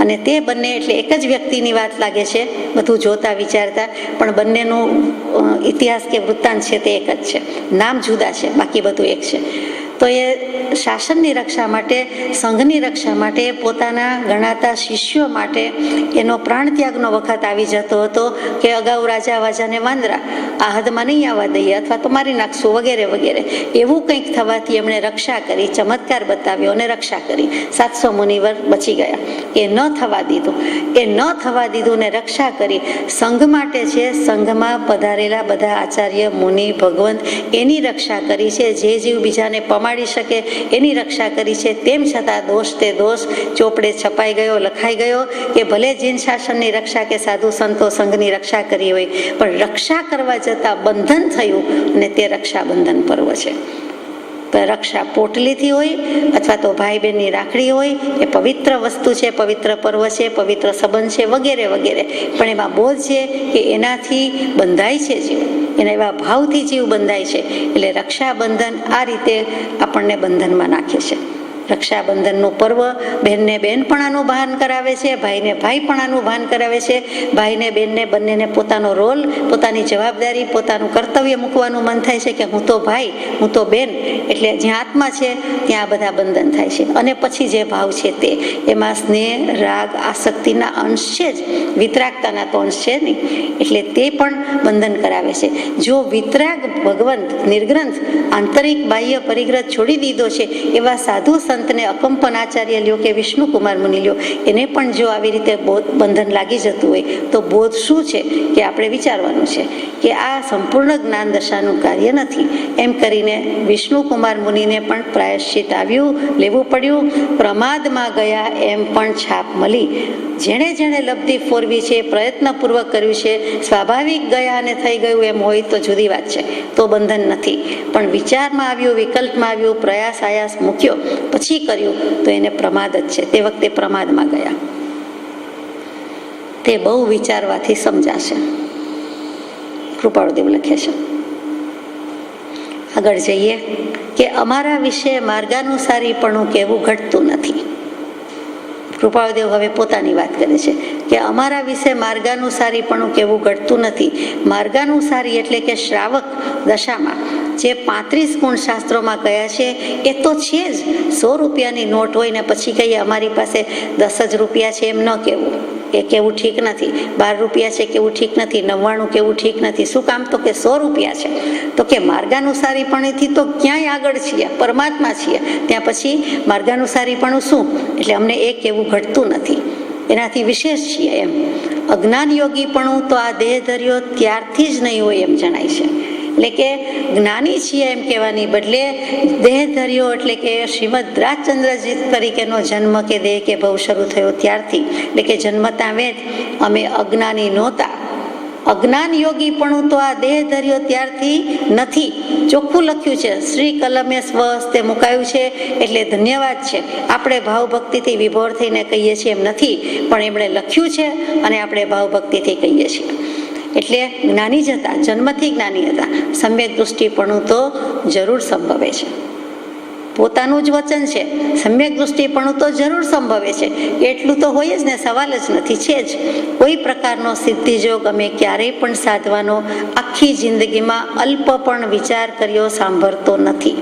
અને તે બંને એટલે એક જ વ્યક્તિની વાત લાગે છે બધું જોતા વિચારતા, પણ બંનેનું ઇતિહાસ કે વૃત્તાંત છે તે એક જ છે. નામ જુદા છે, બાકી બધું એક છે. તો એ શાસનની રક્ષા માટે, સંઘની રક્ષા માટે, પોતાના ગણાતા શિષ્યો માટે એનો પ્રાણત્યાગનો વખત આવી જતો હતો કે અગાઉ રાજા વાજાને વાંદરા, આ હદમાં નહીં આવવા દઈએ, અથવા તો મારી નાખશું, વગેરે વગેરે. એવું કંઈક થવાથી એમણે રક્ષા કરી, ચમત્કાર બતાવ્યો અને રક્ષા કરી. 700 મુનિવર બચી ગયા. એ ન થવા દીધું ને રક્ષા કરી. સંઘ માટે છે, સંઘમાં પધારેલા બધા આચાર્ય મુનિ ભગવંત એની રક્ષા કરી છે. જે જીવ બીજાને પમાડી શકે એની રક્ષા કરી છે. તેમ છતાં દોષ તે દોષ ચોપડે છપાઈ ગયો, લખાઈ ગયો કે ભલે જીન શાસનની રક્ષા કે સાધુ સંતો સંઘની રક્ષા કરી હોય, પણ રક્ષા કરવા જતાં બંધન થયું, અને તે રક્ષાબંધન પર્વ છે. રક્ષા પોટલીથી હોય અથવા તો ભાઈ બહેનની રાખડી હોય, એ પવિત્ર વસ્તુ છે, પવિત્ર પર્વ છે, પવિત્ર સંબંધ છે, વગેરે વગેરે. પણ એમાં બોધ છે કે એનાથી બંધાય છે જીવ, એના એવા ભાવથી જીવ બંધાય છે. એટલે રક્ષાબંધન આ રીતે આપણને બંધનમાં નાખે છે. રક્ષાબંધનનું પર્વ બહેનને બહેનપણાનું ભાન કરાવે છે, ભાઈને ભાઈપણાનું ભાન કરાવે છે. ભાઈને બહેનને બંનેને પોતાનો રોલ, પોતાની જવાબદારી, પોતાનું કર્તવ્ય મૂકવાનું મન થાય છે કે હું તો ભાઈ, હું તો બેન. એટલે જ્યાં આત્મા છે ત્યાં આ બધા બંધન થાય છે. અને પછી જે ભાવ છે તે એમાં સ્નેહ, રાગ, આસક્તિના અંશ છે જ, વિતરાગતાના તો અંશ છે નહીં. એટલે તે પણ બંધન કરાવે છે. જો વિતરાગ ભગવંત નિર્ગ્રંથ આંતરિક બાહ્ય પરિગ્રહ છોડી દીધો છે એવા સાધુ સંતને અકંપન આચાર્ય લ્યો કે વિષ્ણુકુમાર મુનિ લ્યો, એને પણ જો આવી રીતે બંધન લાગી જતું હોય તો બોધ શું છે કે આપણે વિચારવાનું છે કે આ સંપૂર્ણ જ્ઞાન દશાનું કાર્ય નથી. એમ કરીને વિષ્ણુકુમાર મુનિને પણ પ્રાયશ્ચિત આવ્યું, લેવું પડ્યું. પ્રમાદમાં ગયા એમ પણ છાપ મળી. જેણે જેણે લબ્ધિ ફોરવી છે, પ્રયત્નપૂર્વક કર્યું છે, સ્વાભાવિક ગયા અને થઈ ગયું એમ હોય તો જુદી વાત છે, તો બંધન નથી. પણ વિચારમાં આવ્યું, વિકલ્પમાં આવ્યું, પ્રયાસ આયાસ મૂક્યો, પછી કર્યું તો એને પ્રમાદ જ છે. તે વખતે પ્રમાદમાં ગયા. તે બહુ વિચારવાથી સમજાશે. કૃપાળુદેવ લખે છે. આગળ જઈએ કે અમારા વિશે માર્ગાનુસારીપણું કહેવું ઘટતું નથી. કૃપાળુદેવ હવે પોતાની વાત કરે છે કે અમારા વિશે માર્ગાનુસારીપણું કહેવું ઘટતું નથી. માર્ગાનુસારી એટલે કે શ્રાવક દશામાં જે 35 ગુણ શાસ્ત્રોમાં કયા છે એ તો છે જ. 100 રૂપિયાની નોટ હોય ને પછી કહીએ અમારી પાસે 10 જ રૂપિયા છે એમ ન કહેવું, એ કેવું ઠીક નથી. 12 રૂપિયા છે કેવું ઠીક નથી, 99 કેવું ઠીક નથી. શું કામ? તો કે 100 રૂપિયા છે. તો કે માર્ગાનુસારીપણથી તો ક્યાંય આગળ છીએ, પરમાત્મા છીએ, ત્યાં પછી માર્ગાનુસારીપણું શું? એટલે અમને એ કેવું ઘટતું નથી, એનાથી વિશેષ છીએ એમ. અજ્ઞાન યોગીપણું તો આ દેહ ધર્યો ત્યારથી જ નહીં હોય એમ જણાય છે. એટલે કે જ્ઞાની છીએ એમ કહેવાની બદલે દેહ ધર્યો એટલે કે શ્રીમદ રાજચંદ્રજી તરીકેનો જન્મ કે દેહ કે ભવ શરૂ થયો ત્યારથી, એટલે કે જન્મતા વેદ અમે અજ્ઞાની નહોતા. અજ્ઞાન યોગીપણું તો આ દેહ ધર્યો ત્યારથી નથી. ચોખ્ખું લખ્યું છે, શ્રી કલમે સ્વહસ્તે મુકાયું છે. એટલે ધન્યવાદ છે. આપણે ભાવભક્તિથી વિભોર થઈને કહીએ છીએ એમ નથી, પણ એમણે લખ્યું છે અને આપણે ભાવભક્તિથી કહીએ છીએ. એટલે જ્ઞાની જ હતા, જન્મથી જ્ઞાની હતા. સમ્યક દૃષ્ટિપણું તો જરૂર સંભવે છે. પોતાનું જ વચન છે, સમ્યક દૃષ્ટિપણું તો જરૂર સંભવે છે. એટલું તો હોય જ ને, સવાલ જ નથી, છે જ. કોઈ પ્રકારનો સિદ્ધિયોગ અમે ક્યારેય પણ સાધવાનો આખી જિંદગીમાં અલ્પ પણ વિચાર કર્યો સાંભળતો નથી.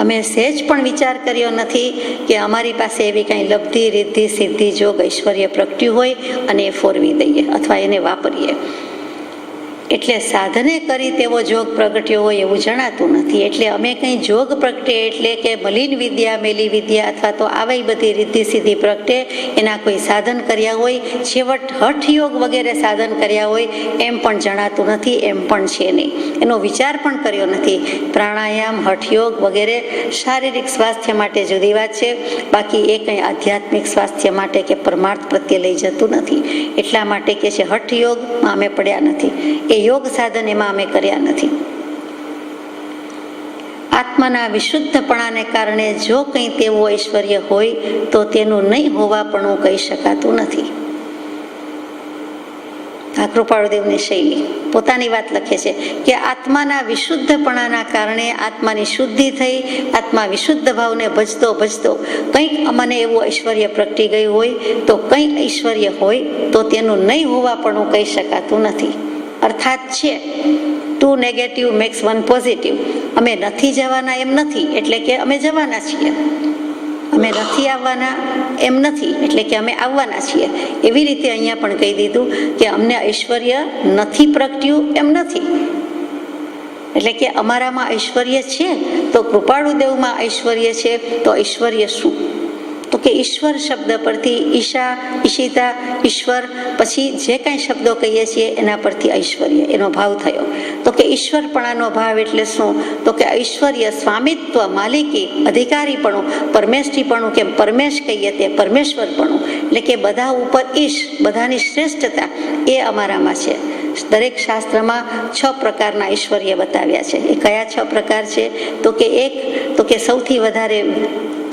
અમે સહેજ પણ વિચાર કર્યો નથી કે અમારી પાસે એવી કાંઈ લબ્ધિ, રિદ્ધિ, સિદ્ધિ, જોગ, ઐશ્વર્ય પ્રગટ્યું હોય અને એ ફોરવી દઈએ અથવા એને વાપરીએ. એટલે સાધને કરી તેવો જોગ પ્રગટ્યો હોય એવું જણાતું નથી. એટલે અમે કંઈ જોગ પ્રગટે એટલે કે મલિન વિદ્યા, મેલી વિદ્યા અથવા તો આવી બધી રિદ્ધિ સિદ્ધિ પ્રગટે એના કોઈ સાધન કર્યા હોય, છેવટ હઠયોગ વગેરે સાધન કર્યા હોય એમ પણ જણાતું નથી, એમ પણ છે નહીં. એનો વિચાર પણ કર્યો નથી. પ્રાણાયામ, હઠયોગ વગેરે શારીરિક સ્વાસ્થ્ય માટે જુદી વાત છે, બાકી એ કંઈ આધ્યાત્મિક સ્વાસ્થ્ય માટે કે પરમાર્થ પ્રત્યે લઈ જતું નથી. એટલા માટે કે છે હઠયોગમાં અમે પડ્યા નથી, એ યોગ સાધન એમાં અમે કર્યા નથી. આત્માના વિશુદ્ધપણાને કારણે જો કંઈ તેવું ઐશ્વર્ય હોય તો તેનું નહીં હોવાપણું કહી શકાતું નથી. આ કૃપાળુદેવની શૈલી પોતાની વાત લખે છે કે આત્માના વિશુદ્ધપણાના કારણે આત્માની શુદ્ધિ થઈ, આત્મા વિશુદ્ધ ભાવને ભજતો ભજતો કંઈક અમને એવું ઐશ્વર્ય પ્રગટી ગયું હોય તો કંઈક ઐશ્વર્ય હોય તો તેનું નહીં હોવાપણું કહી શકાતું નથી. અર્થાત છે 2 નેગેટિવ મેક્સ 1 પોઝિટિવ. અમે નથી જવાના એમ નથી, એટલે કે અમે જવાના છીએ. અમે નથી આવવાના એમ નથી, એટલે કે અમે આવવાના છીએ. એવી રીતે અહીંયા પણ કહી દીધું કે અમને ઐશ્વર્ય નથી પ્રગટ્યું એમ નથી. એટલે કે અમારામાં ઐશ્વર્ય છે તો કૃપાળુદેવમાં ઐશ્વર્ય છે. તો ઐશ્વર્ય શું? તો કે ઈશ્વર શબ્દ પરથી ઈશા, ઈશિતા, ઈશ્વર, પછી જે કાંઈ શબ્દો કહીએ છીએ એના પરથી ઐશ્વર્ય એનો ભાવ થયો. તો કે ઈશ્વરપણાનો ભાવ એટલે શું? તો કે ઐશ્વર્ય, સ્વામિત્વ, માલિકી, અધિકારીપણું, પરમેષ્ઠીપણું, કેમ પરમેશ કહીએ તે પરમેશ્વરપણું, એટલે કે બધા ઉપર ઈશ, બધાની શ્રેષ્ઠતા એ અમારામાં છે. દરેક શાસ્ત્રમાં 6 પ્રકારના ઐશ્વર્ય બતાવ્યા છે. એ કયા 6 પ્રકાર છે? તો કે સૌથી વધારે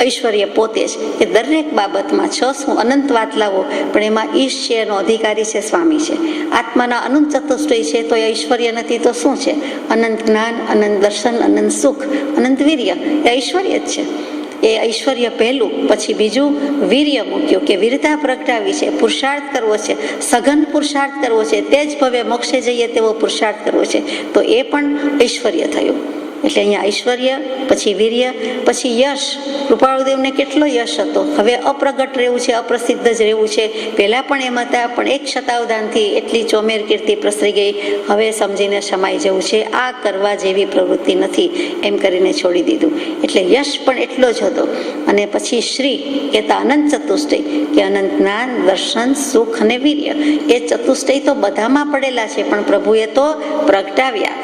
ઐશ્વર્ય પોતે જ, કે દરેક બાબતમાં 6 શું અનંત વાત લાવો, પણ એમાં ઈશ છે, એનો અધિકારી છે, સ્વામી છે. આત્માના અનંત ચતુષ્ટય છે તો એ ઐશ્વર્ય નથી તો શું છે? અનંત જ્ઞાન, અનંત દર્શન, અનંત સુખ, અનંત વીર્ય, એ ઐશ્વર્ય જ છે. એ ઐશ્વર્ય પહેલું. પછી બીજું વીર્ય મૂક્યું, કે વીરતા પ્રગટાવી છે, પુરુષાર્થ કરવો છે, સઘન પુરુષાર્થ કરવો છે, તે જ ભવે મોક્ષે જઈએ તેવો પુરુષાર્થ કરવો છે, તો એ પણ ઐશ્વર્ય થયું. એટલે અહીંયા ઐશ્વર્ય, પછી વીર્ય, પછી યશ. કૃપાળુદેવને કેટલો યશ હતો. હવે અપ્રગટ રહેવું છે, અપ્રસિદ્ધ જ રહેવું છે. પહેલાં પણ એમ હતા, પણ એક શતાવધાનથી એટલી ચોમેર કીર્તિ પ્રસરી ગઈ, હવે સમજીને સમાઈ જવું છે, આ કરવા જેવી પ્રવૃત્તિ નથી, એમ કરીને છોડી દીધું. એટલે યશ પણ એટલો જ હતો. અને પછી શ્રી કહેતા અનંત ચતુષ્ટય, કે અનંત જ્ઞાન, દર્શન, સુખ અને વીર્ય. એ ચતુષ્ટય તો બધામાં પડેલા છે, પણ પ્રભુએ તો પ્રગટાવ્યા,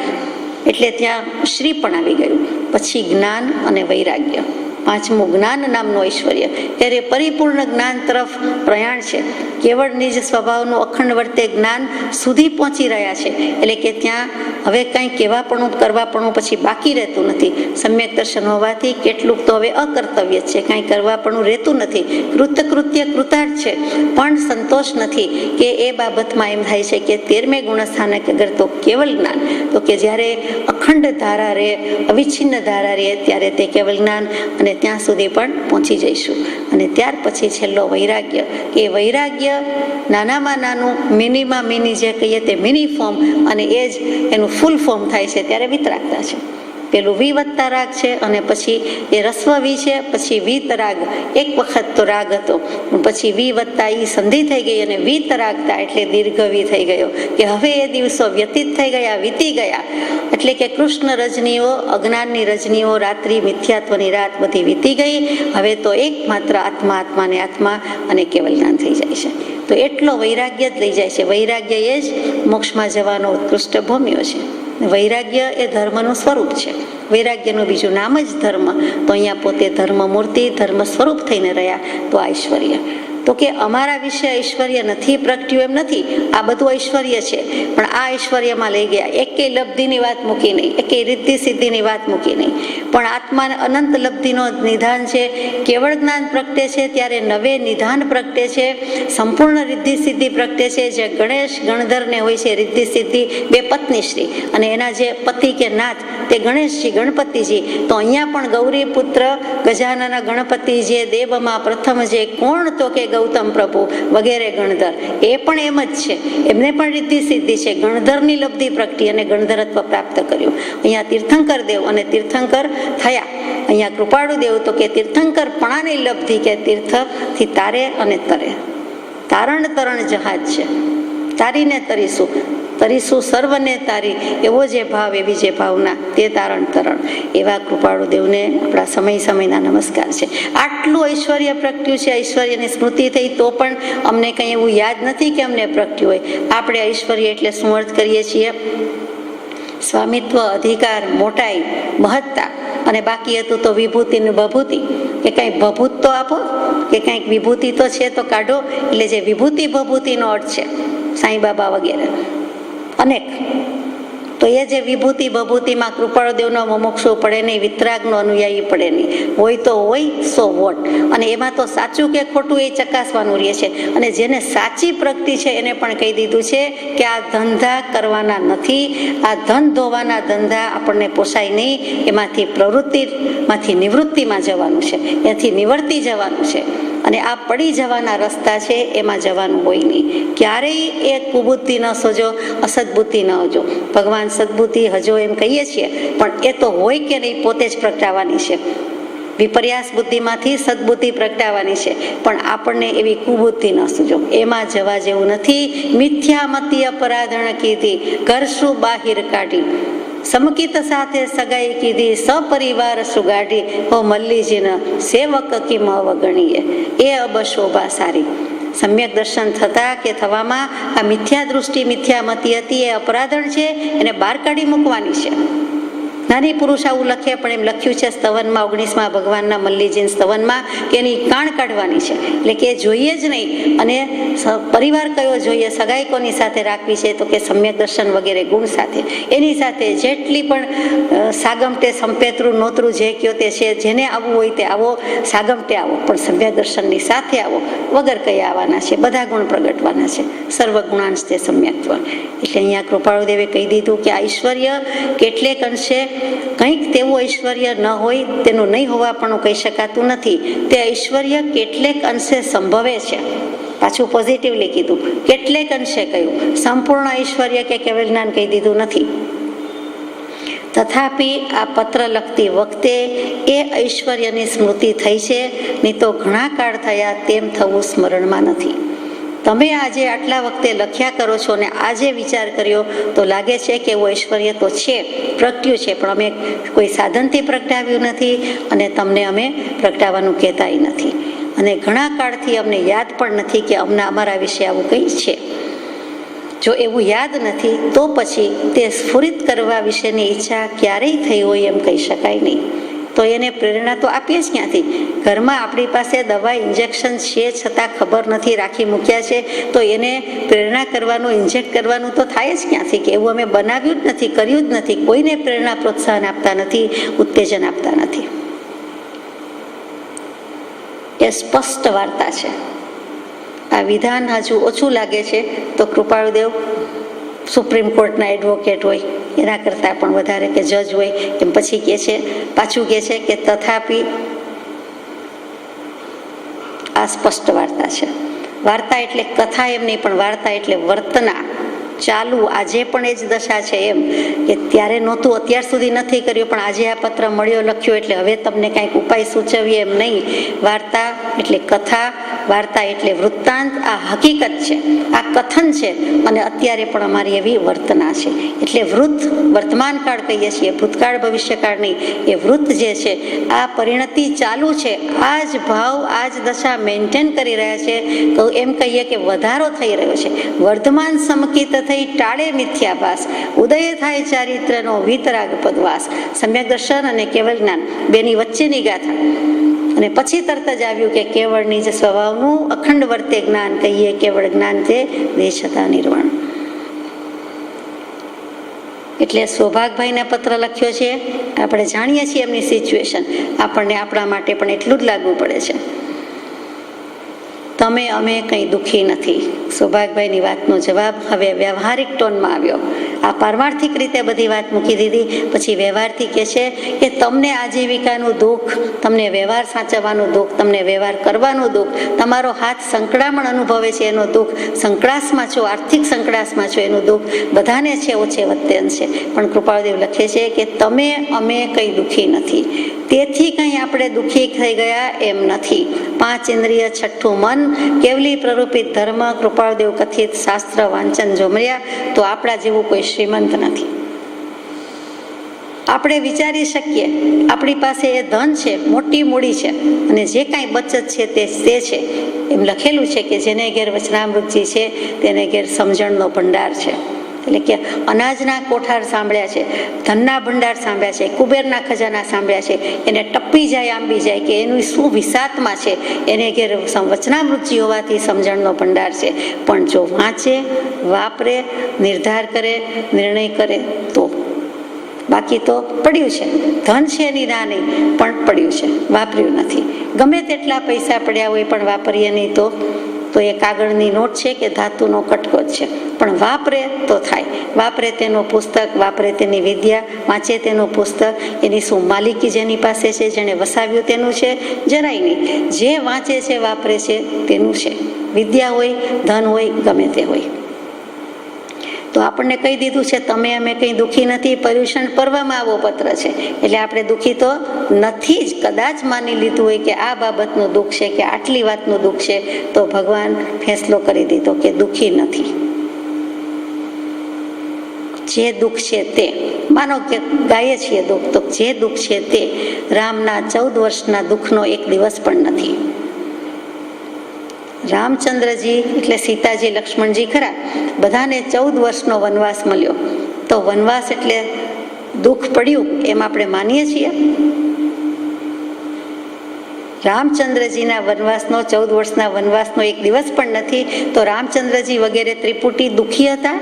એટલે ત્યાં શ્રી પણ આવી ગયું. પછી જ્ઞાન અને વૈરાગ્ય. 5મું જ્ઞાન નામનું ઐશ્વર્ય, ત્યારે પરિપૂર્ણ જ્ઞાન તરફ પ્રયાણ છે. કેવળ નિજ સ્વભાવનું અખંડ વર્તે જ્ઞાન સુધી પહોંચી રહ્યા છે. એટલે કે ત્યાં હવે કંઈ કહેવાપણું કરવાપણું પછી બાકી રહેતું નથી. સમ્યક દર્શન હોવાથી કેટલુંક તો હવે અકર્તવ્ય છે, કાંઈ કરવાપણું રહેતું નથી. કૃત્ય કૃતાર્થ છે, પણ સંતોષ નથી. કે એ બાબતમાં એમ થાય છે કે 13મે ગુણસ્થાનક અગર તો કેવલ જ્ઞાન, તો કે જ્યારે અખંડ ધારા રહે, અવિચ્છિન્ન ધારા રહે, ત્યારે તે કેવલ જ્ઞાન, અને ત્યાં સુધી પણ પહોંચી જઈશું. અને ત્યાર પછી છેલ્લો વૈરાગ્ય, કે વૈરાગ્ય નાનામાં નાનું, મિનીમાં મિની જે કહીએ તે મિની ફોર્મ, અને એ જ એનું ફૂલ ફોર્મ થાય છે ત્યારે વિતરાગતા છે. પેલું વિવત્તા રાગ છે, અને પછી એ રસ્વ વી છે, પછી વીત રાગ. એક વખત તો રાગ હતો, પછી વિવત્તા ઈ સંધિ થઈ ગઈ, અને વીત રાગતા એટલે દીર્ઘ વી થઈ ગયો, કે હવે એ દિવસો વ્યતીત થઈ ગયા, વીતી ગયા. એટલે કે કૃષ્ણ રજનીઓ, અજ્ઞાનની રજનીઓ, રાત્રિ, મિથ્યાત્વની રાત બધી વીતી ગઈ. હવે તો એકમાત્ર આત્મા, આત્માને આત્મા, અને કેવલ જ્ઞાન થઈ જાય છે. તો એટલો વૈરાગ્ય જ લઈ જાય છે. વૈરાગ્ય એ જ મોક્ષમાં જવાનો ઉત્કૃષ્ટ ભૂમ્યો છે. વૈરાગ્ય એ ધર્મનું સ્વરૂપ છે. વૈરાગ્યનું બીજું નામ જ ધર્મ. તો અહીંયા પોતે ધર્મ મૂર્તિ, ધર્મ સ્વરૂપ થઈને રહ્યા. તો ઐશ્વર્ય, તો કે અમારા વિશે ઐશ્વર્ય નથી પ્રગટ્યું એમ નથી, આ બધું ઐશ્વર્ય છે, પણ આ ઐશ્વર્યમાં લઈ ગયા. એકેય લબ્ધિની વાત મૂકી નહીં, એકેય રિદ્ધિ સિદ્ધિની વાત મૂકી નહીં, પણ આત્માને અનંત લબ્ધિનો નિધાન છે. કેવળ જ્ઞાન પ્રગટે છે ત્યારે નવે નિધાન પ્રગટે છે, સંપૂર્ણ રિદ્ધિ સિદ્ધિ પ્રગટે છે. જે ગણેશ ગણધરને હોય છે રિદ્ધિ સિદ્ધિ, 2 પત્નીશ્રી, અને એના જે પતિ કે નાથ તે ગણેશજી, ગણપતિજી. તો અહીંયા પણ ગૌરી પુત્ર ગજાનન ગણપતિ જે દેવમાં પ્રથમ જે કોણ, તો કે ગૌતમ પ્રભુ વગેરે ગણધર, એ પણ એમ જ છે. એમને પણ રિદ્ધિ સિદ્ધિ છે, ગણધરની લબ્ધિ પ્રગટી અને ગણધરત્વ પ્રાપ્ત કર્યું. અહીંયા તીર્થંકર દેવ અને તીર્થંકર થયા. અહીંયા કૃપાળુ દેવ તો કે તીર્થંકર પણાની લબ્ધિ, કે તીર્થથી તારે અને તરે. તારણ તરણ જહાજ છે, તારીને તરીશું સર્વને તારી, એવો જે ભાવ, એવી જે ભાવના, તે તારણ તરણ. એવા કૃપાળુ દેવને આપણા સમયના નમસ્કાર છે. આટલું ઐશ્વર્ય પ્રગટ્યું છે, ઐશ્વર્યની સ્મૃતિ થઈ તો પણ અમને કંઈ એવું યાદ નથી કે અમને પ્રગટ્યું હોય. આપણે ઐશ્વર્ય એટલે શું અર્થ કરીએ છીએ? સ્વામિત્વ, અધિકાર, મોટાઈ, મહત્તા, અને બાકી હતું તો વિભૂતિ ને બભૂતિ, કે કંઈક ભભૂત તો આપો, કે કંઈક વિભૂતિ તો છે તો કાઢો. એટલે જે વિભૂતિ ભભૂતિનો અર્થ છે, સાંઈ બાબા વગેરે અનેક, તો એ જે વિભૂતિ ભભૂતિમાં કૃપાળુદેવનો મુમુક્ષુ પડે નહીં, વિતરાગનો અનુયાયી પડે નહીં. હોય તો હોય, સો વોટ. અને એમાં તો સાચું કે ખોટું એ ચકાસવાનું રહે છે. અને જેને સાચી પ્રગતિ છે એને પણ કહી દીધું છે કે આ ધંધા કરવાના નથી, આ ધન ધોવાના ધંધા આપણને પોસાય નહીં. એમાંથી પ્રવૃત્તિમાંથી નિવૃત્તિમાં જવાનું છે, એથી નિવર્તી જવાનું છે. અને આ પડી જવાના રસ્તા છે, એમાં જવાનું હોય નહીં. ક્યારેય એ કુબુદ્ધિ ન સોજો, અસદબુદ્ધિ ન હજો. ભગવાન સદબુદ્ધિ હજો એમ કહીએ છીએ, પણ એ તો હોય કે નહીં, પોતે જ પ્રગટાવવાની છે. વિપર્યાસ બુદ્ધિમાંથી સદબુદ્ધિ પ્રગટાવવાની છે, પણ આપણને એવી કુબુદ્ધિ ન સૂજો, એમાં જવા જેવું નથી. મિથ્યામતી અપરાધણ કીધી, ઘર શું બાહિર કાઢી, સમકિત સાથે સગાઈ કીધી, સપરિવાર સુગાઢી, હો મલ્લીજીના સેવક કિમ અવગણીએ, એ અબશોભા સારી. સમ્યક દર્શન થતા કે થવામાં આ મિથ્યા દૃષ્ટિ, મિથ્યામતી હતી, એ અપરાધણ છે, એને બહાર કાઢી મૂકવાની છે. જ્ઞાની પુરુષ આવું લખે, પણ એમ લખ્યું છે સ્તવનમાં 19માં ભગવાનના મલ્લીજીના સ્તવનમાં કે એની કાણ કાઢવાની છે, એટલે કે જોઈએ જ નહીં. અને પરિવાર કયો જોઈએ, સગાઈ કોની સાથે રાખવી છે, તો કે સમ્યક દર્શન વગેરે ગુણ સાથે. એની સાથે જેટલી પણ સાગમટે સંપેતરું નોતરું જે કયો તે છે, જેને આવવું હોય તે આવો, સાગમટે આવો, પણ સમ્યક દર્શનની સાથે આવો, વગર કઈ આવવાના છે, બધા ગુણ પ્રગટવાના છે. સર્વગુણાંશ તે સમ્યક્ત્વ. એટલે અહીંયા કૃપાળુદેવે કહી દીધું કે આ ઐશ્વર્ય કેટલેક અંશે કંઈક તેવું ઐશ્વર્ય ન હોય તેનું નહીં હોવા પણ કહી શકાતું નથી. તે ઐશ્વર્ય કેટલેક અંશે સંભવે છે. પાછું પોઝિટિવલી કીધું, કેટલેક અંશે કહ્યું, સંપૂર્ણ ઐશ્વર્ય કે કેવલ જ્ઞાન કહી દીધું નથી. તથાપિ આ પત્ર લખતી વખતે એ ઐશ્વર્યની સ્મૃતિ થઈ છે, નહીં તો ઘણા કાળ થયા તેમ થવું સ્મરણમાં નથી. તમે આજે આટલા વખતે લખ્યા કરો છો ને આજે વિચાર કર્યો તો લાગે છે કે એવું ઐશ્વર્ય તો છે, પ્રગટ્યું છે, પણ અમે કોઈ સાધનથી પ્રગટાવ્યું નથી અને તમને અમે પ્રગટાવવાનું કહેતાય નથી. અને ઘણા કાળથી અમને યાદ પણ નથી કે અમને અમારા વિશે આવું કંઈ છે. જો એવું યાદ નથી તો પછી તે સ્ફુરિત કરવા વિશેની ઈચ્છા ક્યારેય થઈ હોય એમ કહી શકાય નહીં. તો એને પ્રેરણા તો આપીએ જ ક્યાંથી? ઘરમાં આપણી પાસે દવા ઇન્જેક્શન છે છતાં ખબર નથી, રાખી મૂક્યા છે, તો એને પ્રેરણા કરવાનું, ઇન્જેક્ટ કરવાનું તો થાય જ ક્યાંથી? કે એવું અમે બનાવ્યું જ નથી, કર્યું જ નથી. કોઈને પ્રેરણા પ્રોત્સાહન આપતા નથી, ઉત્તેજન આપતા નથી. એ સ્પષ્ટ વાર્તા છે. આ વિધાન હજુ ઓછું લાગે છે તો કૃપાળુદેવ સુપ્રીમ કોર્ટના એડવોકેટ હોય એના કરતાં પણ વધારે, કે જજ હોય એમ, પછી કહે છે, પાછું કહે છે કે તથાપિ આ સ્પષ્ટ વાર્તા છે. વાર્તા એટલે કથા એમ નહીં, પણ વાર્તા એટલે વર્તના, ચાલુ. આજે પણ એ જ દશા છે એમ કે ત્યારે નહોતું, અત્યાર સુધી નથી કર્યું, પણ આજે આ પત્ર મળ્યો, લખ્યો, એટલે હવે તમને કાંઈક ઉપાય સૂચવીએ એમ નહીં. વાર્તા એટલે કથા, વાર્તા એટલે વૃત્તાંત. આ હકીકત છે, આ કથન છે, અને અત્યારે પણ અમારી એવી વર્તના છે. એટલે વૃત્ત વર્તમાન કાળ કહીએ છીએ, ભૂતકાળ ભવિષ્યકાળ નહીં. એ વૃત્ત જે છે, આ પરિણતિ ચાલુ છે. આ જ ભાવ, આ જ દશા મેન્ટેન કરી રહ્યા છે. તો એમ કહીએ કે વધારો થઈ રહ્યો છે. વર્ધમાન સમકિત થઈ ટાળે મિથ્યાભાસ, ઉદય થાય ચારિત્રનો વિતરાગ પદવાસ. સમ્યક દર્શન અને કેવલ જ્ઞાન બેની વચ્ચેની ગાથા. અને પછી તરત જ આવ્યું કે કેવળની જે સ્વભાવનું અખંડ વર્તે જ્ઞાન કહીએ, કેવળ જ્ઞાન તે દેહ છતાં નિર્વાણ. એટલે સૌભાગભાઈને પત્ર લખ્યો છે. આપણે જાણીએ છીએ એમની સિચ્યુએશન, આપણને આપણા માટે પણ એટલું જ લાગુ પડે છે. તમે અમે કંઈ દુઃખી નથી. સૌભાગભાઈની વાતનો જવાબ હવે વ્યવહારિક ટોનમાં આવ્યો. આ પારમાર્થિક રીતે બધી વાત મૂકી દીધી, પછી વ્યવહારથી કહે છે કે તમને આજીવિકાનું દુઃખ, તમને વ્યવહાર સાચવવાનું દુઃખ, તમને વ્યવહાર કરવાનું દુઃખ, તમારો હાથ સંકળામણ અનુભવે છે એનું દુઃખ, સંકળાશમાં છો, આર્થિક સંકળાશમાં છો એનું દુઃખ બધાને છે, ઓછે વત્તે અંશે. પણ કૃપાળુદેવ લખે છે કે તમે અમે કંઈ દુઃખી નથી. તેથી કંઈ આપણે દુઃખી થઈ ગયા એમ નથી. 5 ઇન્દ્રિય, છઠ્ઠું મન, કેવલી પ્રરૂપિત ધર્મ, કૃપાળુદેવ કથિત શાસ્ત્ર વાંચન જોમર્યા તો આપણા જેવું કોઈ શ્રીમંત નથી. આપણે વિચારી શકીએ, આપણી પાસે એ ધન છે, મોટી મૂડી છે, અને જે કાંઈ બચત છે તે છે. એમ લખેલું છે કે જેને ઘેર વચનામૃતજી છે તેને ઘેર સમજણનો ભંડાર છે. એટલે કે અનાજના કોઠાર સાંભળ્યા છે, ધનના ભંડાર સાંભળ્યા છે, કુબેરના ખજાના સાંભળ્યા છે. એને ટપ્પી જાય, આંબી જાય કે એનું શું વિસાતમાં છે. એને ઘેર વચનામૃતજી હોવાથી સમજણનો ભંડાર છે. પણ જો વાંચે, વાપરે, નિર્ધાર કરે, નિર્ણય કરે તો, બાકી તો પડ્યું છે. ધન છે એની ના નહીં, પણ પડ્યું છે, વાપર્યું નથી. ગમે તેટલા પૈસા પડ્યા હોય પણ વાપરીએ નહીં તો એ કાગળની નોટ છે કે ધાતુનો કટકો જ છે. પણ વાપરે તો થાય. વાપરે તેનું પુસ્તક, વાપરે તેની વિદ્યા, વાંચે તેનું પુસ્તક, એની શું માલિકી જેની પાસે છે, જેણે વસાવ્યું તેનું છે? જરાય નહીં. જે વાંચે છે, વાપરે છે તેનું છે. વિદ્યા હોય, ધન હોય, ગમે તે હોય. તો આપણને કહી દીધું છે તમે અમે કંઈ દુઃખી નથી. પર્યુષણ પર્વમાં આવો પત્ર છે, એટલે આપણે દુઃખી તો નથી જ. કદાચ માની લીધું હોય કે આ બાબતનું દુઃખ છે, કે આટલી વાતનું દુઃખ છે, તો ભગવાન ફેંસલો કરી દીધો કે દુઃખી નથી. જે દુઃખ છે તે, માનો કે ગાઈએ છીએ દુઃખ, તો જે દુઃખ છે તે રામના 14 વર્ષના દુઃખનો એક દિવસ પણ નથી. રામચંદ્રજી એટલે સીતાજી, લક્ષ્મણજી ખરા, બધાને 14 વર્ષનો વનવાસ મળ્યો. તો વનવાસ એટલે દુઃખ પડ્યું એમ આપણે માનીએ છીએ. રામચંદ્રજીના વનવાસનો 14 વર્ષના વનવાસનો એક દિવસ પણ નથી તો રામચંદ્રજી વગેરે ત્રિપુટી દુઃખી હતા?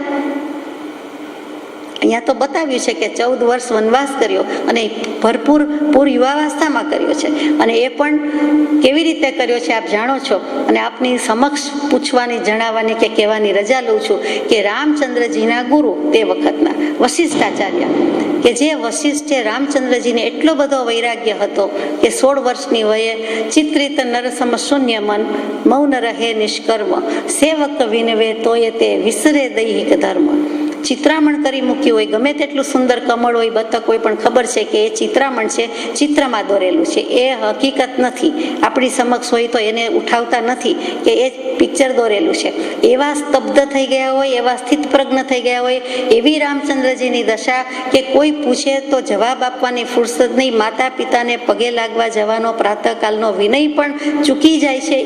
અહીંયા તો બતાવ્યું છે કે 14 વર્ષ વનવાસ કર્યો અને ભરપૂર યુવાવસ્થામાં કર્યો છે. અને એ પણ કેવી રીતે કર્યો છે આપ જાણો છો. અને આપની સમક્ષ પૂછવાની, જણાવવાની કે કહેવાની રજા લઉં છું કે રામચંદ્રજીના ગુરુ તે વખતના વશિષ્ઠાચાર્ય, કે જે વશિષ્ઠે રામચંદ્રજીને એટલો બધો વૈરાગ્ય હતો કે 16 વર્ષની વયે ચિત્રિત નરસમ શૂન્ય મન, મૌન રહે નિષ્કર્મ, સેવક વિનવે તોય તે વિસરે દૈહિક ધર્મ. ચિત્રામણ કરી મૂક્યું હોય, ગમે તેટલું સુંદર કમળ હોય, બતક હોય, પણ ખબર છે કે એ ચિત્રામણ છે, ચિત્રમાં દોરેલું છે, એ હકીકત નથી. આપણી સમક્ષ હોય તો એને ઉઠાવતા નથી કે એ પિક્ચર દોરેલું છે. એવા સ્તબ્ધ થઈ ગયા હોય, એવા સ્થિત પ્રજ્ઞ થઈ ગયા હોય, એવી રામચંદ્રજીની દશા કે કોઈ પૂછે તો જવાબ આપવાની ફુરસદ નહીં, માતા પિતાને પગે લાગવા જવાનો પ્રાતઃકાલનો વિનય પણ ચૂકી જાય છે,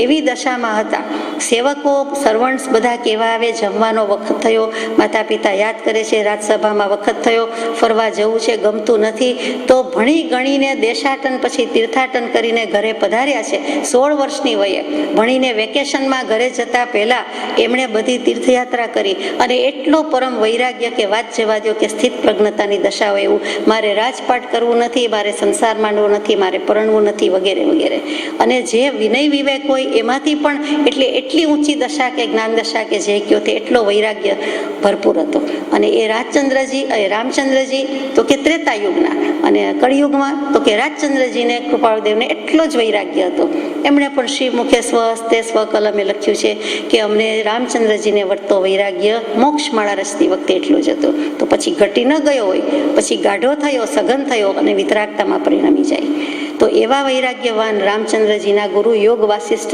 એવી દશામાં હતા. સેવકો, સર્વન્ટ્સ બધા કેવા આવે, જમવાનો વખત થયો, માતા પિતા યાદ કરે છે, રાજસભામાં વખત થયો, ફરવા જવું છે, ગમતું નથી, તો ભણી ગણીને દેશાટન પછી તીર્થાટન કરીને ઘરે પધાર્યા છે. 16 વર્ષની વયે ભણીને વેકેશનમાં ઘરે જતા પહેલા એમણે બધી તીર્થયાત્રા કરી અને એટલો પરમ વૈરાગ્ય કે વાત જવા દો, કે સ્થિત પ્રજ્ઞતાની દશા હોય એવું, મારે રાજપાટ કરવું નથી, મારે સંસાર માંડવો નથી, મારે પરણવું નથી, વગેરે વગેરે. અને જે વિનય વિવેક હોય એમાંથી પણ એટલી ઊંચી દશા કે જ્ઞાન દશા કે જે કયો તે એટલો વૈરાગ્ય ભરપૂર હતો. અને એ રામચંદ્રજી તો કે ત્રેતાયુગના, અને કળિયુગમાં તો કે રાજચંદ્રજીને, કૃપાળુદેવને એટલો જ વૈરાગ્ય હતો. એમણે પણ શ્રીમુખે સ્વહસ્તે સ્વકલમે લખ્યું છે કે અમને રામચંદ્રજીને વર્તો વૈરાગ્ય મોક્ષમાળા રચતી વખતે એટલો જ હતો. તો પછી ઘટી ન ગયો હોય, પછી ગાઢો થયો, સઘન થયો અને વિતરાગતામાં પરિણમી જાય. તો એવા વૈરાગ્યવાન રામચંદ્રજીના ગુરુ યોગ વાસિષ્ઠ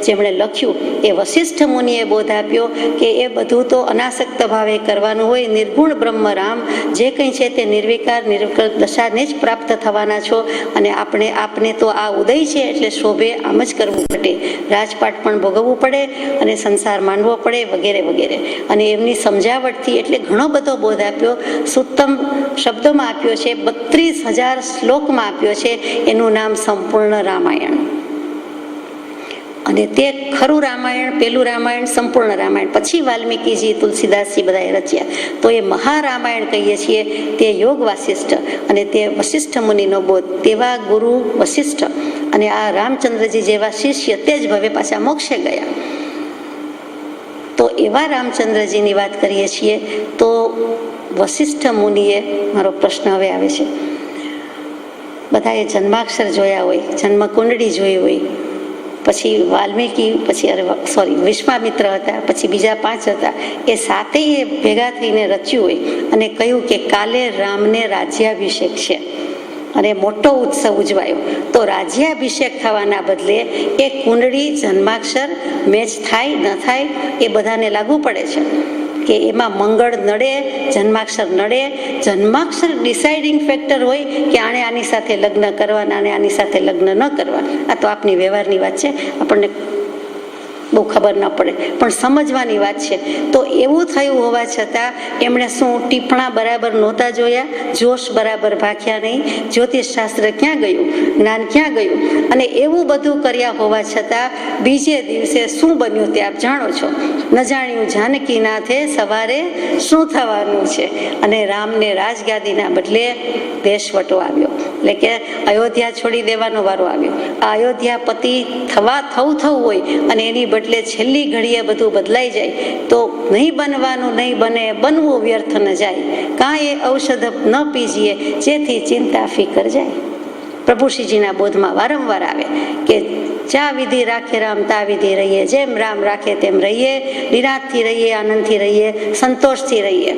જેમણે લખ્યું, એ વશિષ્ઠ મુનિએ બોધ આપ્યો કે એ બધું તો અનાસક્ત ભાવે કરવાનું હોય. નિર્ગુણ બ્રહ્મ રામ જે કંઈ છે તે નિર્વિકાર નિર્વિકલ્પ દશાને જ પ્રાપ્ત થવાના છો. અને આપને તો આ ઉદય છે એટલે શોભે આમ જ કરવું પડે, રાજપાટ પણ ભોગવવું પડે અને સંસાર માનવો પડે, વગેરે વગેરે. અને એમની સમજાવટથી એટલે ઘણો બધો બોધ આપ્યો. સુત્તમ શબ્દોમાં આપ્યો છે, 32,000 શ્લોકમાં આપ્યો છે. એનું નામ સંપૂર્ણ રામાયણ. અને તે ખરું રામાયણ, પેલું રામાયણ સંપૂર્ણ રામાયણ, પછી વાલ્મીકીજી, તુલસીદાસજી બધાએ રચ્યા. તો એ મહારામાયણ કહીએ છીએ તે યોગ વાસિષ્ઠ, અને તે વશિષ્ઠ મુનિનો બોધ. તેવા ગુરુ વશિષ્ઠ અને આ રામચંદ્રજી જેવા શિષ્ય તે જ ભવે પાછા મોક્ષે ગયા. તો એવા રામચંદ્રજીની વાત કરીએ છીએ. તો વશિષ્ઠ મુનિએ, મારો પ્રશ્ન હવે આવે છે, બધાએ જન્માક્ષર જોયા હોય, જન્મ કુંડળી જોઈ હોય, પછી વાલ્મીકી, પછી વિશ્વામિત્ર હતા, પછી બીજા 5 હતા, એ 7 ભેગા થઈને રચ્યું હોય અને કહ્યું કે કાલે રામને રાજ્યાભિષેક છે અને મોટો ઉત્સવ ઉજવાયો. તો રાજ્યાભિષેક થવાના બદલે એ કુંડળી, જન્માક્ષર મેચ થાય ન થાય એ બધાને લાગુ પડે છે કે એમાં મંગળ નડે, જન્માક્ષર નડે. જન્માક્ષર ડિસાઇડિંગ ફેક્ટર હોય કે આણે આની સાથે લગ્ન કરવાના અને આની સાથે લગ્ન ન કરવા. આ તો આપની વ્યવહારની વાત છે, આપણને બહુ ખબર ન પડે, પણ સમજવાની વાત છે. તો એવું થયું હોવા છતાં એમણે શું ટીપણા બરાબર નહોતા જોયા, જોશ બરાબર ભાખ્યા નહીં, જ્યોતિષશાસ્ત્ર ક્યાં ગયું, જ્ઞાન ક્યાં ગયું? અને એવું બધું કર્યા હોવા છતાં બીજે દિવસે શું બન્યું તે આપ જાણો છો. ન જાણ્યું જાનકીનાથે સવારે શું થવાનું છે. અને રામને રાજગાદીના બદલે દેશવટો આવ્યો, એટલે કે અયોધ્યા છોડી દેવાનો વારો આવ્યો. આ અયોધ્યા પતિ થવું હોય અને એની બદલે છેલ્લી ઘડીએ બધું બદલાઈ જાય તો નહીં બનવાનું નહીં બને, બનવું વ્યર્થ ન જાય. કાંઈ ઔષધ ન પીજીએ જેથી ચિંતા ફિકર જાય. પ્રભુશ્રીજીના બોધમાં વારંવાર આવે કે જા વિધિ રાખે રામ તા વિધિ રહીએ, જેમ રામ રાખે તેમ રહીએ, નિરાંતથી રહીએ, આનંદથી રહીએ, સંતોષથી રહીએ.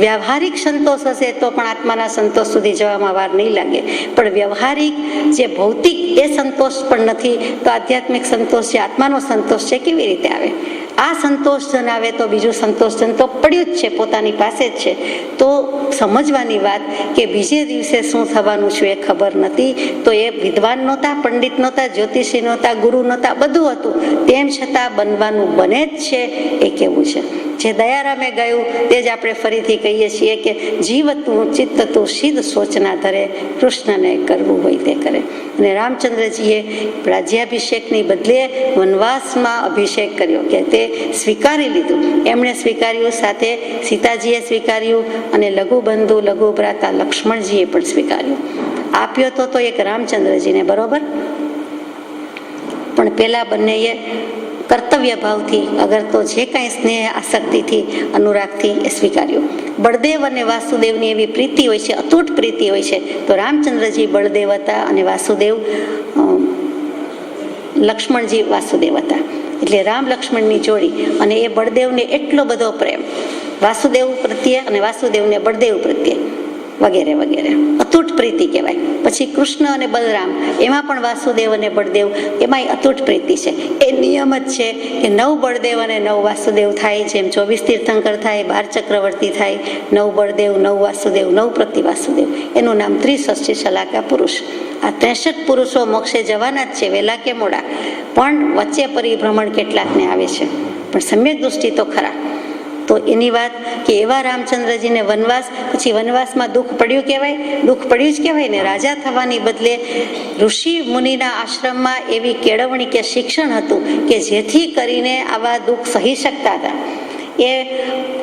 વ્યવહારિક સંતોષ હશે તો પણ આત્માના સંતોષ સુધી જવામાં વાર નહીં લાગે. પણ વ્યવહારિક જે ભૌતિક એ સંતોષ પણ નથી તો આધ્યાત્મિક સંતોષ છે, આત્માનો સંતોષ છે, કેવી રીતે આવે? આ સંતોષજન આવે તો બીજું સંતોષજન તો પડ્યું જ છે, પોતાની પાસે જ છે. તો સમજવાની વાત કે બીજે દિવસે શું થવાનું છે એ ખબર નથી. તો એ વિદ્વાન નહોતા, પંડિત નહોતા, જ્યોતિષી નહોતા, ગુરુ નહોતા, બધું હતું. તેમ છતાં બનવાનું બને જ છે એ કેવું છે. જે દયારામે ગાયું તે જ આપણે ફરીથી કહીએ છીએ કે જીવ તું ચિત્ત તું સિદ્ધ સોચના ધરે, કૃષ્ણને કરવું હોય તે કરે. અને રામચંદ્રજીએ રાજ્યાભિષેકની બદલે વનવાસમાં અભિષેક કર્યો કે તે સ્વીકારી લીધું. એમણે સ્વીકાર્યું, સાથે સીતાજીએ સ્વીકાર્યું અને લઘુબંધુ લઘુ ભ્રાતા લક્ષ્મણજીએ પણ સ્વીકાર્યું. આપ્યો તો એક રામચંદ્રજીને, બરોબર, પણ પેલા બંનેએ કર્તવ્ય ભાવથી, અગર તો જે કાંઈ સ્નેહ આસક્તિથી, અનુરાગથી એ સ્વીકાર્યું. બળદેવ અને વાસુદેવની એવી પ્રીતિ હોય છે, અતૂટ પ્રીતિ હોય છે. તો રામચંદ્રજી બળદેવ હતા અને વાસુદેવ લક્ષ્મણજી વાસુદેવ હતા. એટલે રામ લક્ષ્મણની જોડી. અને એ બળદેવને એટલો બધો પ્રેમ વાસુદેવ પ્રત્યે અને વાસુદેવને બળદેવ પ્રત્યે વગેરે વગેરે, અતૂટ પ્રીતિ કહેવાય. પછી કૃષ્ણ અને બલરામ, એમાં પણ વાસુદેવ અને બળદેવ, એમાંય અતૂટ પ્રીતિ છે. એ નિયમ જ છે કે 9 બળદેવ અને 9 વાસુદેવ થાય. જેમ 24 તીર્થંકર થાય, 12 ચક્રવર્તી થાય, 9 બળદેવ, 9 વાસુદેવ, 9 પ્રતિ વાસુદેવ, એનું નામ ત્રિષષ્ઠી શલાકા પુરુષ. આ 63 પુરુષો મોક્ષે જવાના જ છે, વહેલા કે મોડા, પણ વચ્ચે પરિભ્રમણ કેટલાકને આવે છે, પણ સમ્યક દૃષ્ટિ તો ખરા. તો એની વાત કે એવા રામચંદ્રજીને વનવાસ, પછી વનવાસમાં દુઃખ પડ્યું કહેવાય, દુઃખ પડ્યું જ કહેવાય ને. રાજા થવાની બદલે ઋષિ મુનિના આશ્રમમાં એવી કેળવણી કે શિક્ષણ હતું કે જેથી કરીને આવા દુઃખ સહી શકતા હતા. એ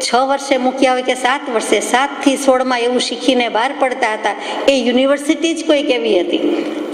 6 વર્ષે મૂક્યા હોય કે 7 વર્ષે, 7 થી 16 એવું શીખીને બહાર પડતા હતા. એ યુનિવર્સિટી જ કોઈ કેવી હતી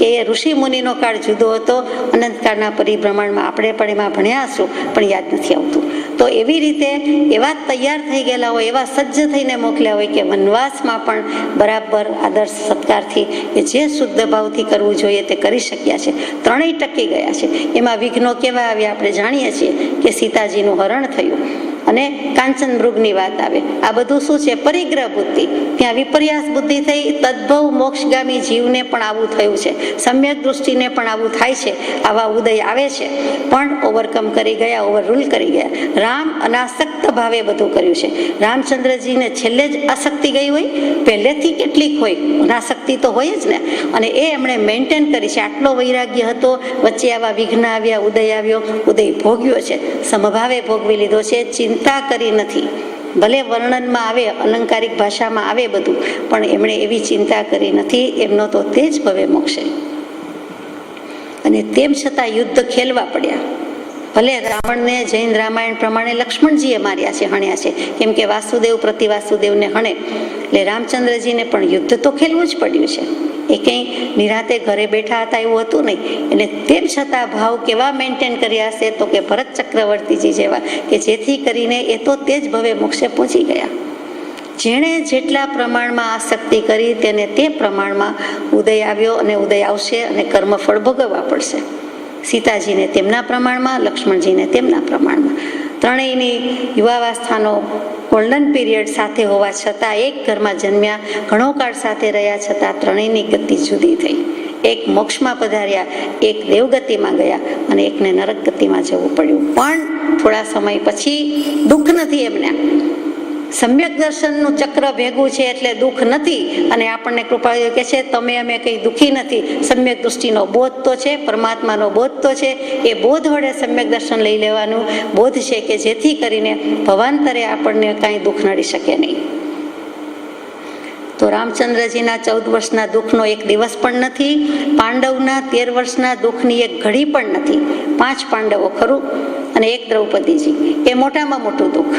કે એ ઋષિ મુનિનો કાળ જુદો હતો. અનંતકાળના પરિભ્રમણમાં આપણે પણ એમાં ભણ્યા હશું, પણ યાદ નથી આવતું. તો એવી રીતે એવા તૈયાર થઈ ગયેલા હોય, એવા સજ્જ થઈને મોકલ્યા હોય કે વનવાસમાં પણ બરાબર આદર્શ સત્કારથી કે જે શુદ્ધ ભાવથી કરવું જોઈએ તે કરી શક્યા છે. 3 ટકી ગયા છે. એમાં વિઘ્નો કેવા આવ્યા આપણે જાણીએ છીએ કે સીતાજીનું હરણ થયું અને કાંચન મૃગની વાત આવે. આ બધું શું છે? પરિગ્રહ બુદ્ધિ. ત્યાં વિપર્યાસ બુદ્ધિ થઈ. તદ્ભવ મોક્ષગામી જીવને પણ આવું થયું છે, સમ્યક દૃષ્ટિને પણ આવું થાય છે, આવા ઉદય આવે છે, પણ ઓવરકમ કરી ગયા, ઓવરરૂલ કરી ગયા. રામ અનાસક્ત ભાવે બધું કર્યું છે. રામચંદ્રજીને છેલ્લે જ આસક્તિ ગઈ હોય, પહેલેથી કેટલીક હોય, અનાસક્તિ તો હોય જ ને, અને એ એમણે મેન્ટેન કરી છે. આટલો વૈરાગ્ય હતો, વચ્ચે આવા વિઘ્ન આવ્યા, ઉદય આવ્યો, ઉદય ભોગ્યો છે, સમભાવે ભોગવી લીધો છે, ચિંતા કરી નથી. ભલે વર્ણનમાં આવે, અલંકારિક ભાષામાં આવે બધું, પણ એમણે એવી ચિંતા કરી નથી. એમનો તો તે જ ભવે મોક્ષે. અને તેમ છતાં યુદ્ધ ખેલવા પડ્યા. ભલે રાવણને જૈન રામાયણ પ્રમાણે લક્ષ્મણજીએ માર્યા છે, હણ્યા છે, કેમ કે વાસુદેવ પ્રતિ વાસુદેવને હણે, એટલે રામચંદ્રજીને પણ યુદ્ધ તો ખેલવું જ પડ્યું છે. એ કંઈ નિરાતે ઘરે બેઠા હતા એવું હતું નહીં. એટલે તેમ છતાં ભાવ કેવા મેન્ટેન કર્યા હશે તો કે ભરત ચક્રવર્તીજી જેવા, કે જેથી કરીને એ તો તે જ ભવે મોક્ષે પહોંચી ગયા. જેણે જેટલા પ્રમાણમાં આસક્તિ કરી તેને તે પ્રમાણમાં ઉદય આવ્યો અને ઉદય આવશે અને કર્મફળ ભોગવવા પડશે. સીતાજીને તેમના પ્રમાણમાં, લક્ષ્મણજીને તેમના પ્રમાણમાં. ત્રણેયની યુવાવસ્થાનો ગોલ્ડન પીરિયડ સાથે હોવા છતાં, એક ઘરમાં જન્મ્યા, ઘણો કાળ સાથે રહ્યા છતાં ત્રણેયની ગતિ જુદી થઈ. એક મોક્ષમાં પધાર્યા, એક દેવગતિમાં ગયા અને એકને નરક ગતિમાં જવું પડ્યું. પણ થોડા સમય પછી દુઃખ નથી એમને. સમ્યક દર્શનનું ચક્ર ભેગું છે એટલે દુઃખ નથી. અને આપણને કૃપાળુ કહે છે તમે અમે કંઈ દુઃખી નથી. સમ્યક દૃષ્ટિનો બોધ તો છે, પરમાત્માનો બોધ તો છે. એ બોધ વડે સમ્યક દર્શન લઈ લેવાનું બોધ છે કે જેથી કરીને ભવાંતરે આપણને કાંઈ દુઃખ નડી શકે નહીં. તો રામચંદ્રજીના 14 વર્ષના દુઃખનો એક દિવસ પણ નથી. પાંડવના 13 વર્ષના દુઃખની એક ઘડી પણ નથી. 5 પાંડવો ખરું અને 1 દ્રૌપદીજી, એ મોટામાં મોટું દુઃખ.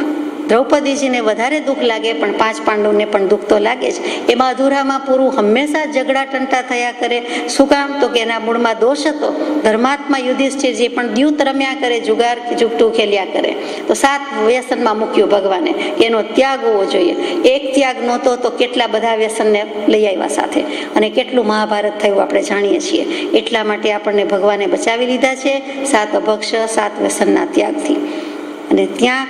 દ્રૌપદીજીને વધારે દુઃખ લાગે, પણ 5 પાંડવને પણ દુઃખ તો લાગે જ. એમાં અધૂરામાં પૂરું હંમેશા ઝઘડા ટંટા થયા કરે. શું કામ? તો કે એના મૂળમાં દોષ હતો. ધર્માત્મા યુધિષ્ઠિરજી પણ દ્યુત રમ્યા કરે, જુગાર જુગટું ખેલ્યા કરે. તો 7 વ્યસનમાં મૂક્યું ભગવાને કે એનો ત્યાગ હોવો જોઈએ. એક ત્યાગ નહોતો તો કેટલા બધા વ્યસનને લઈ આવ્યા સાથે, અને કેટલું મહાભારત થયું આપણે જાણીએ છીએ. એટલા માટે આપણને ભગવાને બચાવી લીધા છે 7 અભક્ષ 7 વ્યસનના ત્યાગથી. અને ત્યાં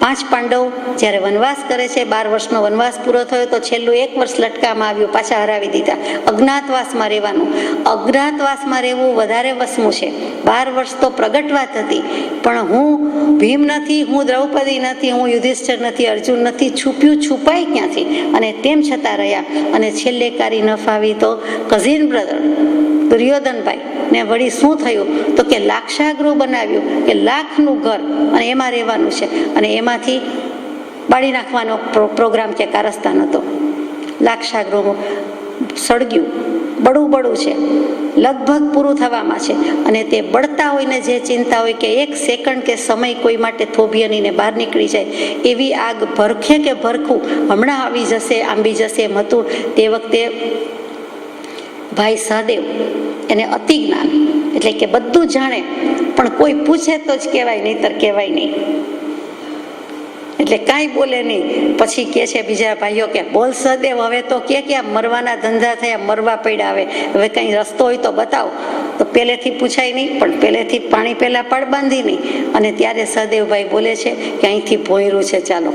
5 પાંડવ જ્યારે વનવાસ કરે છે, 12 વર્ષનો વનવાસ પૂરો થયો તો છેલ્લું 1 વર્ષ લટકામાં આવ્યું, પાછા હરાવી દીધા. અજ્ઞાતવાસમાં રહેવાનું. અજ્ઞાતવાસમાં રહેવું વધારે વસમું છે. 12 વર્ષ તો પ્રગટ વાત હતી, પણ હું ભીમ નથી, હું દ્રૌપદી નથી, હું યુધિષ્ઠિર નથી, અર્જુન નથી, છુપાય ક્યાંથી? અને તેમ છતાં રહ્યા. અને છેલ્લે કારી ન ફાવી તો કઝિન બ્રધર દુર્યોધનભાઈ ને વળી શું થયું તો કે લાક્ષાગૃહ બનાવ્યું, કે લાખનું ઘર, અને એમાં રહેવાનું છે. અને એમાંથી બાળી નાખવાનો પ્રોગ્રામ કે કારસ્તાન હતો. લાક્ષાગૃહ સળગ્યું, બળું છે, લગભગ પૂરું થવામાં છે. અને તે બળતા હોય ને જે ચિંતા હોય કે 1 સેકન્ડ કે સમય કોઈ માટે થોભિયનીને બહાર નીકળી જાય, એવી આગ ભરખે કે ભરખું હમણાં આવી જશે, આંબી જશે એમ હતું. તે વખતે ભાઈ સહદેવ, એને અતિ જ્ઞાન, એટલે કે બધું જાણે, પણ કોઈ પૂછે તો જ કહેવાય, નહીંતર કહેવાય નહીં. એટલે કાંઈ બોલે નહીં. પછી કે છે બીજા ભાઈઓ કે બોલ સહદેવ, હવે તો કે મરવાના ધંધા થયા, મરવા પડ્યા, હવે કંઈ રસ્તો હોય તો બતાવો. તો પહેલેથી પૂછાય નહીં, પણ પહેલેથી પાણી પહેલાં પડ બાંધી નહીં. અને ત્યારે સહદેવભાઈ બોલે છે કે અહીંથી ભોંયરું છે, ચાલો.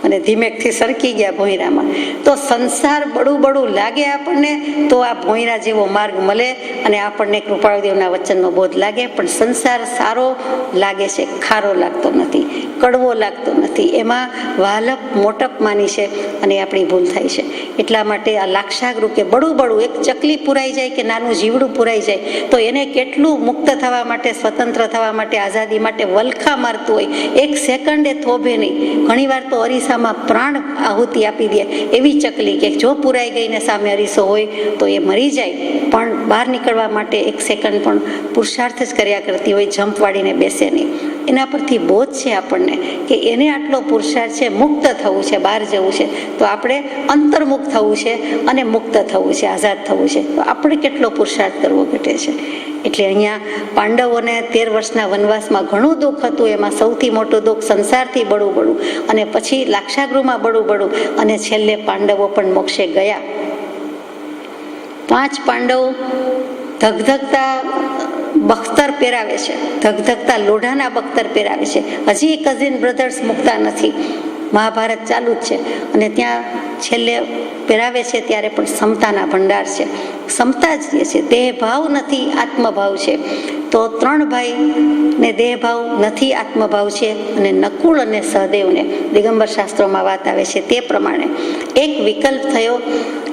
અને ધીમેકથી સરકી ગયા ભોંયરામાં. તો સંસાર બળું લાગે આપણને તો આ ભોંયરા જેવો માર્ગ મળે અને આપણને કૃપાળુદેવના વચનનો બોધ લાગે. પણ સંસાર સારો લાગે છે, ખારો લાગતો નથી, કડવો લાગતો નથી. એમાં વાલપ મોટપ માની છે અને આપણી ભૂલ થાય છે. એટલા માટે આ લાક્ષાગૃહ કે બળું એક ચકલી પુરાઈ જાય કે નાનું જીવડું પુરાઈ જાય તો એને કેટલું મુક્ત થવા માટે, સ્વતંત્ર થવા માટે, આઝાદી માટે વલખા મારતું હોય. 1 સેકન્ડે થોભે નહીં. ઘણીવાર તો અરીસામાં પ્રાણ આહુતિ આપી દે એવી ચકલી કે જો પુરાઈ ગઈને સામે અરીસો હોય તો એ મરી જાય, પણ બહાર નીકળવા માટે 1 સેકન્ડ પણ પુરુષાર્થ જ કર્યા કરતી હોય, જમ્પ વાળીને બેસે નહીં. એના પરથી બોધ છે આપણને કે એને આટલો પુરુષાર્થ છે, મુક્ત થવું છે, બહાર જવું છે, તો આપણે અંતર્મુક્ત થવું છે અને મુક્ત થવું છે, આઝાદ થવું છે. તો આપણે કેટલો પુરુષાર્થ કરવો ઘટે છે. એટલે અહીંયા પાંડવોને 13 વર્ષના વનવાસમાં ઘણું દુઃખ હતું. એમાં સૌથી મોટું દુઃખ સંસારથી બળું, અને પછી લાક્ષાગૃહમાં બળું, અને છેલ્લે પાંડવો પણ મોક્ષે ગયા. 5 પાંડવ ધગધગતા બખ્તર પહેરાવે છે, ધગધગતા લોઢાના બખ્તર પહેરાવે છે. હજી કઝિન બ્રધર્સ મુકતા નથી. મહાભારત ચાલુ જ છે. અને ત્યાં છેલ્લે પહેરાવે છે ત્યારે પણ સમતાના ભંડાર છે, સમતા જ રહે છે. દેહભાવ નથી, આત્મભાવ છે. તો 3 ભાઈને દેહભાવ નથી, આત્મભાવ છે. અને નકુળ અને સહદેવને દિગંબર શાસ્ત્રોમાં વાત આવે છે તે પ્રમાણે એક વિકલ્પ થયો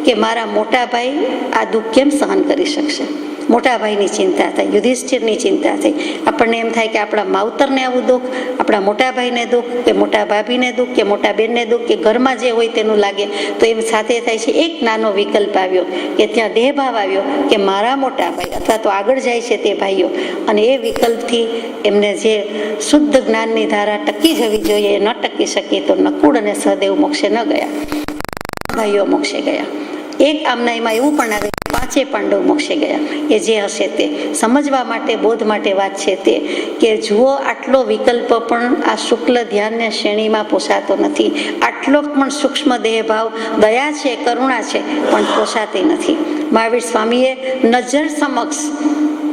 કે મારા મોટા ભાઈ આ દુઃખ કેમ સહન કરી શકશે. મોટા ભાઈની ચિંતા થઈ, યુધિષ્ઠિરની ચિંતા થઈ. આપણને એમ થાય કે આપણા માવતરને આવું દુઃખ, આપણા મોટા ભાઈને દુઃખ, કે મોટા ભાભીને દુઃખ, કે મોટા બેનને દુઃખ, કે ઘરમાં જે હોય તેનું લાગે. તો એમ સાથે થાય છે એક નાનો વિકલ્પ આવ્યો કે ત્યાં દેહભાવ આવ્યો કે મારા મોટા ભાઈ અથવા તો આગળ જાય છે તે ભાઈઓ. અને એ વિકલ્પથી એમને જે શુદ્ધ જ્ઞાનની ધારા ટકી જવી જોઈએ એ ન ટકી શકી. તો નકુળ અને સહદેવ મોક્ષે ન ગયા, ભાઈઓ મોક્ષે ગયા. એક આમના એમાં એવું પણ આવે 5 પાંડવ મોક્ષે ગયા. એ જે હશે તે સમજવા માટે, બોધ માટે વાત છે તે કે જુઓ, આટલો વિકલ્પ પણ આ શુક્લ ધ્યાનને શ્રેણીમાં પોસાતો નથી. આટલો પણ સૂક્ષ્મ દેહભાવ, દયા છે, કરુણા છે, પણ પોસાતી નથી. મહાવીર સ્વામીએ નજર સમક્ષ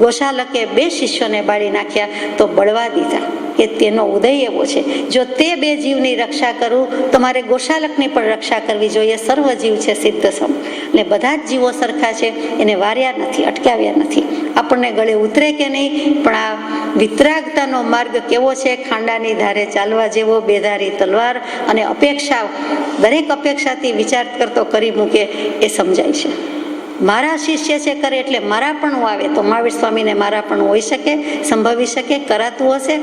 ગોશાલકે 2 શિષ્યોને બાળી નાખ્યા તો બળવા દીધા કે તેનો ઉદય એવો છે, જો તે 2 જીવની રક્ષા કરું તો મારે ગોશાલકની પણ રક્ષા કરવી જોઈએ. સર્વ જીવ છે સિદ્ધ સમ, એટલે બધા જ જીવો સરખા છે. એને વાર્યા નથી, અટકાવ્યા નથી. આપણને ગળે ઉતરે કે નહીં, પણ આ વિતરાગતાનો માર્ગ કેવો છે, ખાંડાની ધારે ચાલવા જેવો, બેધારી તલવાર. અને અપેક્ષા, દરેક અપેક્ષાથી વિચાર કરતો કરી મૂકે એ સમજાય છે. મારા શિષ્ય છે કરે એટલે મારા પણ આવે, તો મહાવીર સ્વામીને મારા પણ હોઈ શકે, સંભવી શકે, કરાતું હશે?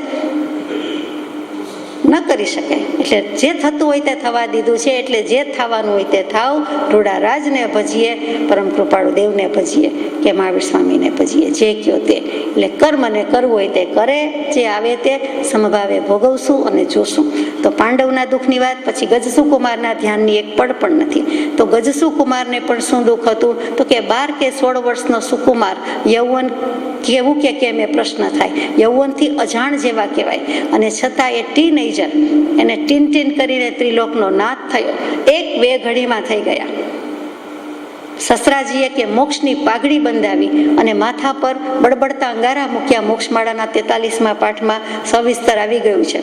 ન કરી શકે. એટલે જે થતું હોય તે થવા દીધું છે. એટલે જે થવાનું હોય તે થાવ. રૂડા રાજને ભજીએ, પરમ કૃપાળુ દેવને ભજીએ, કે મહાવીર સ્વામીને ભજીએ, જે કયો તે. એટલે કર્મને કરવું હોય તે કરે, જે આવે તે સમભાવે ભોગવશું અને જોશું. તો પાંડવના દુઃખની વાત, પછી ગજસુકુમારના ધ્યાનની એક પડ પણ નથી. તો ગજસુકુમારને પણ શું દુઃખ હતું તો કે 12 કે 16 વર્ષનો સુકુમાર, યૌવન કેવું કે કેમ એ પ્રશ્ન થાય. યૌવનથી અજાણ જેવા કહેવાય, અને છતાં એ ટીનેજર, એને ટીન ટીન કરીને ત્રિલોકનો નાથ થયો. 1-2 ઘડીમાં થઈ ગયા. સસરાજીએ કે મોક્ષની પાઘડી બંધાવી અને માથા પર બળબડતા અંગારા મૂક્યા. મોક્ષમાળાના 43મા પાઠમાં સવિસ્તર આવી ગયું છે.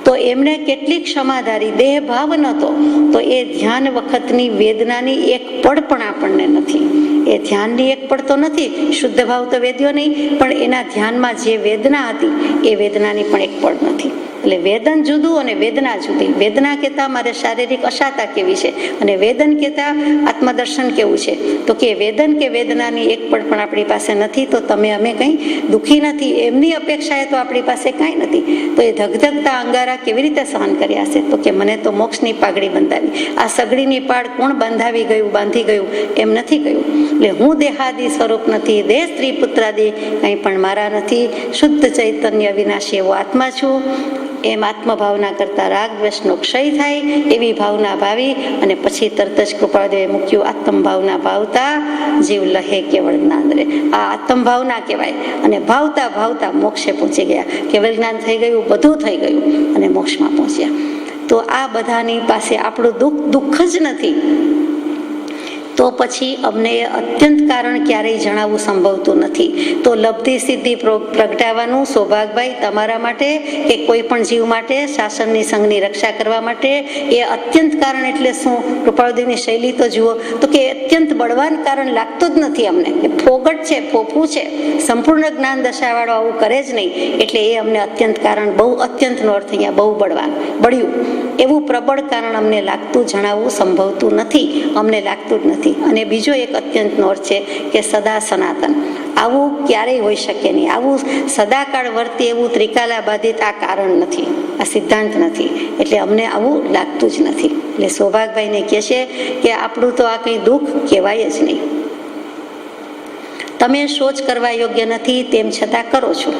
તો એમને કેટલી ક્ષમાધારી દેહ ભાવ નહોતો, તો એ ધ્યાન વખતની વેદનાની એક પળ પણ આપણને નથી. એ ધ્યાનની એક પળ તો નથી, શુદ્ધ ભાવ તો વેદ્યો નહીં, પણ એના ધ્યાનમાં જે વેદના હતી એ વેદનાની પણ એક પળ નથી. એટલે વેદન જુદું અને વેદના જુદી. વેદના કહેતા મારે શારીરિક અશાતા કેવી છે, અને વેદન કહેતા આત્મદર્શન કેવું છે. તો કે વેદન કે વેદનાની એક પળ પણ આપણી પાસે નથી, તો અમે કંઈ દુઃખી નથી, એમની અપેક્ષાએ તો આપણી પાસે કાંઈ નથી. તો એ ધગધગતા અંગારા કેવી રીતે સહન કર્યા છે? તો કે મને તો મોક્ષની પાઘડી બંધાવી. આ સગડીની પાડ કોણ બાંધી ગયું એમ નથી કહ્યું. એટલે હું દેહાદી સ્વરૂપ નથી, દેહ સ્ત્રી પુત્રાદી કંઈ પણ મારા નથી, શુદ્ધ ચૈતન્ય વિનાશી એવો આત્મા છું. એમ આત્મભાવના કરતા રાગ દ્વેષનો ક્ષય થાય એવી ભાવના ભાવી અને પછી તરત જ કૃપાળદેવે મૂક્યું આત્મભાવના ભાવતા જીવ લહે કેવળ જ્ઞાન રે. આ આત્મભાવના કહેવાય. અને ભાવતા ભાવતા મોક્ષે પહોંચી ગયા. કેવળ જ્ઞાન થઈ ગયું, બધું થઈ ગયું અને મોક્ષમાં પહોંચ્યા. તો આ બધાની પાસે આપણું દુઃખ જ નથી, તો પછી અમને એ અત્યંત કારણ ક્યારેય જણાવવું સંભવતું નથી. તો લબ્ધિ સિદ્ધિ પ્રગટાવવાનું સૌભાગભાઈ તમારા માટે કે કોઈ પણ જીવ માટે શાસનની સંઘની રક્ષા કરવા માટે એ અત્યંત કારણ એટલે શું? કૃપાળદેવની શૈલી તો જુઓ, તો કે અત્યંત બળવાન કારણ લાગતું જ નથી અમને. એ ફોગટ છે, ફોફું છે, સંપૂર્ણ જ્ઞાન દશાવાળો આવું કરે જ નહીં. એટલે એ અમને અત્યંત કારણ, બહુ અત્યંતનો અર્થ અહીંયા બહુ બળ્યું એવું પ્રબળ કારણ અમને લાગતું, જણાવવું સંભવતું નથી, અમને લાગતું જ નથી. અને બીજો એક અત્યંતનો અર્થ છે કે સદા સનાતન. આવું ક્યારેય હોઈ શકે નહીં. આવું સદાકાળ વર્તે એવું ત્રિકાલા બાધિત આ કારણ નથી, આ સિદ્ધાંત નથી. એટલે અમને આવું લાગતું જ નથી. એટલે સૌભાગભાઈને કહે છે કે આપણું તો આ કંઈ દુઃખ કહેવાય જ નહીં. તમે શોચ કરવા યોગ્ય નથી તેમ છતાં કરો છો.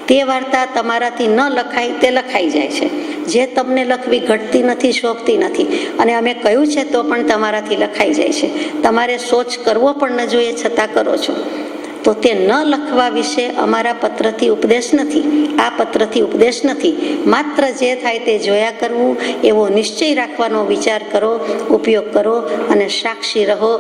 તે વાર્તા તમારાથી ન લખાય તે લખાઈ જાય છે. જે તમને લખવી ઘટતી નથી, શોભતી નથી, અને અમે કહ્યું છે તો પણ તમારાથી લખાઈ જાય છે. તમારે સોચ કરવો પણ ન જોઈએ છતાં કરો છો. તો તે ન લખવા વિશે અમારા પત્રથી ઉપદેશ નથી, આ પત્રથી ઉપદેશ નથી. માત્ર જે થાય તે જોયા કરવું એવો નિશ્ચય રાખવાનો વિચાર કરો, ઉપયોગ કરો અને સાક્ષી રહો.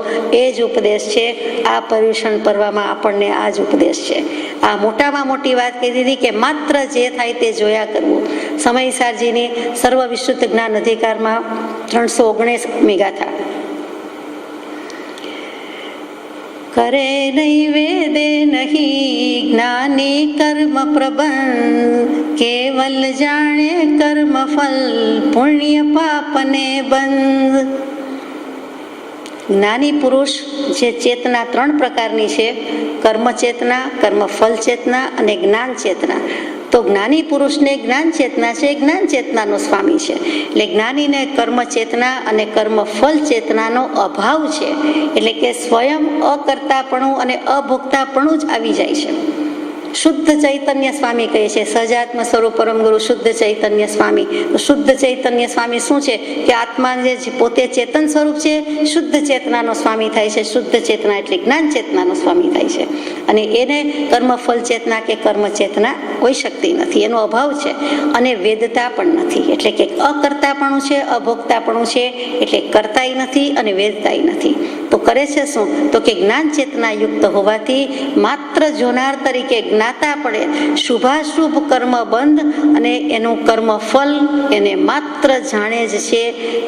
એ જ ઉપદેશ છે. આ પર્યુષણ પર્વમાં આપણને આ જ ઉપદેશ છે. આ મોટામાં મોટી વાત કહી દીધી કે માત્ર જે થાય તે જોયા કરવું. સમયસારજીની સર્વ વિશુદ્ધ જ્ઞાન અધિકારમાં 319મી ગાથા. કરે નહીં વેદે નહીં જ્ઞાની કર્મ પ્રબંધ, કેવલ જાણે કર્મ ફલ પુણ્ય પાપને બંધ. જ્ઞાની પુરુષ જે ચેતના 3 પ્રકારની છે, કર્મ ચેતના, કર્મ ફલ ચેતના અને જ્ઞાન ચેતના. તો જ્ઞાની પુરુષને જ્ઞાન ચેતના છે, જ્ઞાન ચેતનાનો સ્વામી છે. એટલે જ્ઞાનીને કર્મ ચેતના અને કર્મ ફલ ચેતનાનો અભાવ છે. એટલે કે સ્વયં અકર્તાપણું અને અભોક્તાપણું જ આવી જાય છે. શુદ્ધ ચૈતન્ય સ્વામી કહે છે, સજાત્મ સ્વરૂપ પરમ ગુરુ શુદ્ધ ચૈતન્ય સ્વામી. શુદ્ધ ચૈતન્ય સ્વામી શું છે કે આત્મા જે પોતે ચેતન સ્વરૂપ છે, શુદ્ધ ચેતનાનો સ્વામી થાય છે. શુદ્ધ ચેતના એટલે જ્ઞાન ચેતનાનો સ્વામી થાય છે. અને એને કર્મ ફલ ચેતના કે કર્મ ચેતના હોઈ શકતી નથી, એનો અભાવ છે. અને વેદતા પણ નથી. એટલે કે અકર્તાપણું છે, અભોક્તાપણું છે. એટલે કરતાય નથી અને વેદતાય નથી. તો કરે છે શું? તો કે જ્ઞાન ચેતના યુક્ત હોવાથી માત્ર જોનાર તરીકે જ્ઞાતા પડે શુભાશુભ કર્મ બંધ અને એનું કર્મ ફલ એને માત્ર જાણે જ છે,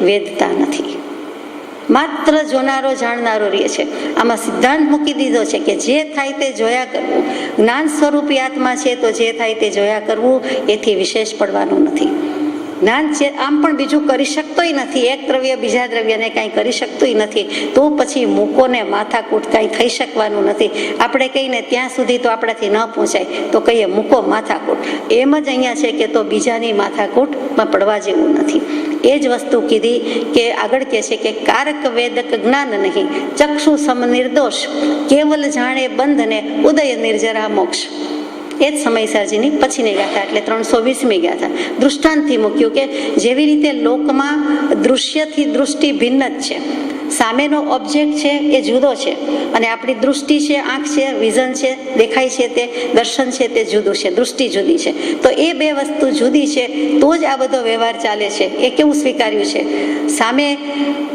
વેદતા નથી. માત્ર જોનારો જાણનારો રહે છે. આમાં સિદ્ધાંત મૂકી દીધો છે કે જે થાય તે જોયા કરવું. જ્ઞાન સ્વરૂપી આત્મા છે તો જે થાય તે જોયા કરવું, એથી વિશેષ પડવાનું નથી. જ્ઞાન છે આમ પણ બીજું કરી શકતોય નથી. એક દ્રવ્ય બીજા દ્રવ્યને કાંઈ કરી શકતોય નથી. તો પછી મૂકોને માથાકૂટ કાંઈ થઈ શકવાનું નથી. આપણે કહીને ત્યાં સુધી તો આપણાથી ન પહોંચાય, તો કહીએ મૂકો માથાકૂટ. એમ જ અહીંયા છે કે તો બીજાની માથાકૂટમાં પડવા જેવું નથી. એ જ વસ્તુ કીધી કે આગળ કહે છે કે કારક વેદક જ્ઞાન નહીં, ચક્ષુ સમ નિર્દોષ, કેવલ જાણે બંધને ઉદય નિર્જરા મોક્ષ. એ જ સમયસારજીની પછીની ગાથા એટલે 320મી ગાથા. દૃષ્ટાંતથી મૂક્યું કે જેવી રીતે લોકમાં દૃશ્યથી દૃષ્ટિ ભિન્ન જ છે. સામેનો ઓબ્જેક્ટ છે એ જુદો છે અને આપણી દૃષ્ટિ છે, આંખ છે, વિઝન છે, દેખાય છે તે દર્શન છે તે જુદું છે, દૃષ્ટિ જુદી છે. તો એ બે વસ્તુ જુદી છે તો જ આ બધો વ્યવહાર ચાલે છે. એ કેવું સ્વીકાર્યું છે? સામે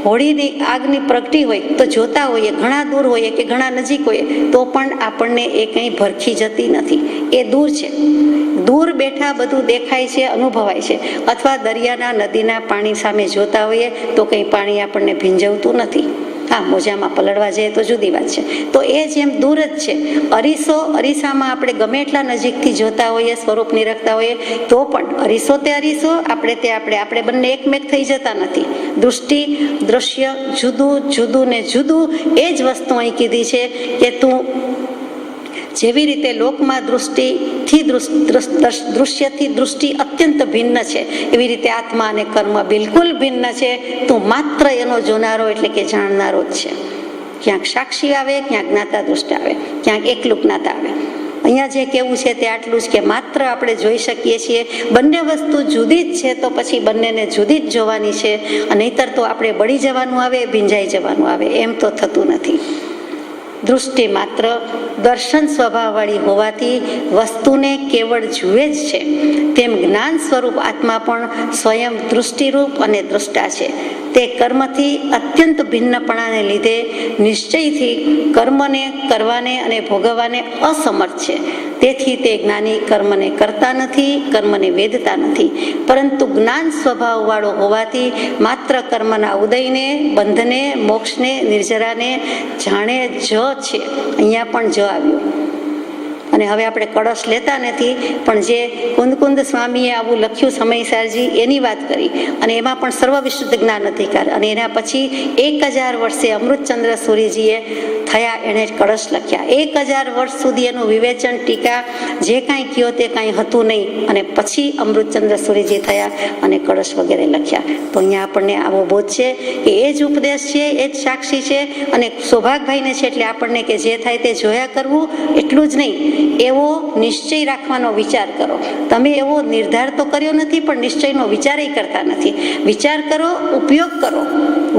હોળીની આગની પ્રગટી હોય તો જોતા હોઈએ, ઘણા દૂર હોઈએ કે ઘણા નજીક હોઈએ, તો પણ આપણને એ કંઈ ભરખી જતી નથી. એ દૂર છે. દૂર બેઠા બધું દેખાય છે, અનુભવાય છે. અથવા દરિયાના નદીના પાણી સામે જોતા હોઈએ તો કંઈ પાણી આપણને ભીંજવતું નથી. હા, મોજામાં પલળવા જઈએ તો જુદી વાત છે. તો એ જેમ દૂર જ છે. અરીસામાં આપણે ગમે એટલા નજીકથી જોતા હોઈએ, સ્વરૂપ નિરખતા હોઈએ તો પણ અરીસો તે અરીસો, આપણે બંને એકમેક થઈ જતા નથી. દૃષ્ટિ, દ્રશ્ય જુદું જુદું ને જુદું. એ જ વસ્તુ અહીં કીધી છે કે તું જેવી રીતે લોકમાં દૃશ્યથી દૃષ્ટિ અત્યંત ભિન્ન છે, એવી રીતે આત્મા અને કર્મ બિલકુલ ભિન્ન છે. તું માત્ર એનો જોનારો એટલે કે જાણનારો જ છે. ક્યાંક સાક્ષી આવે, ક્યાંક જ્ઞાતા દૃષ્ટા આવે, ક્યાંક એકલું જ્ઞાતા આવે. અહીંયા જે કેવું છે તે આટલું જ કે માત્ર આપણે જોઈ શકીએ છીએ. બંને વસ્તુ જુદી જ છે તો પછી બંનેને જુદી જ જોવાની છે. નહીંતર તો આપણે બળી જવાનું આવે, ભીંજાઈ જવાનું આવે. એમ તો થતું નથી. દૃષ્ટિ માત્ર દર્શન સ્વભાવવાળી હોવાથી વસ્તુને કેવળ જુએ જ છે. તેમ જ્ઞાન સ્વરૂપ આત્મા પણ સ્વયં દૃષ્ટિરૂપ અને દ્રષ્ટા છે. તે કર્મથી અત્યંત ભિન્નપણાને લીધે નિશ્ચયથી કર્મને કરવાને અને ભોગવવાને અસમર્થ છે. તેથી તે જ્ઞાની કર્મને કરતા નથી, કર્મને વેદતા નથી, પરંતુ જ્ઞાન સ્વભાવવાળો હોવાથી માત્ર કર્મના ઉદયને, બંધને, મોક્ષને, નિર્જરાને જાણે જ છે. અહીંયા પણ જ આવ્યો. અને હવે આપણે કળશ લેતા નથી, પણ જે કુંદ સ્વામીએ આવું લખ્યું સમયસારજી, એની વાત કરી. અને એમાં પણ સર્વ વિશુદ્ધ જ્ઞાન અધિકાર. અને એના પછી 1000 વર્ષે અમૃતચંદ્ર સૂરીજીએ થયા, એણે કળશ લખ્યા. 1000 વર્ષ સુધી એનું વિવેચન, ટીકા જે કાંઈ કયો તે કાંઈ હતું નહીં. અને પછી અમૃતચંદ્ર સૂરીજી થયા અને કળશ વગેરે લખ્યા. તો અહીંયા આપણને આવો બોધ છે કે એ જ ઉપદેશ છે, એ જ સાક્ષી છે. અને સૌભાગભાઈને છે એટલે આપણને કે જે થાય તે જોયા કરવું એટલું જ નહીં, એવો નિશ્ચય રાખવાનો વિચાર કરો. તમે એવો નિર્ધાર તો કર્યો નથી, પણ નિશ્ચયનો વિચાર કરતા નથી. વિચાર કરો, ઉપયોગ કરો.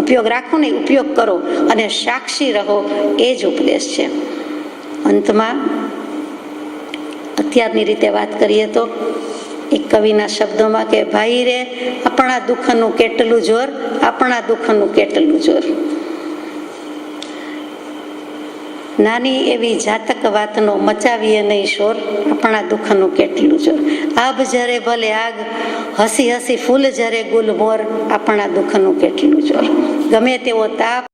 ઉપયોગ રાખો નહીં, ઉપયોગ કરો અને સાક્ષી રહો. એ જ ઉપદેશ છે. અંતમાં અત્યારની રીતે વાત કરીએ તો એક કવિના શબ્દોમાં કે ભાઈ રે આપણા દુઃખનું કેટલું જોર, આપણા દુઃખનું કેટલું જોર. નાની એવી જાતક વાતનો મચાવીએ નહીં શોર, આપણા દુઃખનું કેટલું જોર. આભ જરે ભલે આગ, હસી હસી ફૂલ જરે ગુલમોર, આપણા દુઃખનું કેટલું જોર. ગમે તેવો તાપ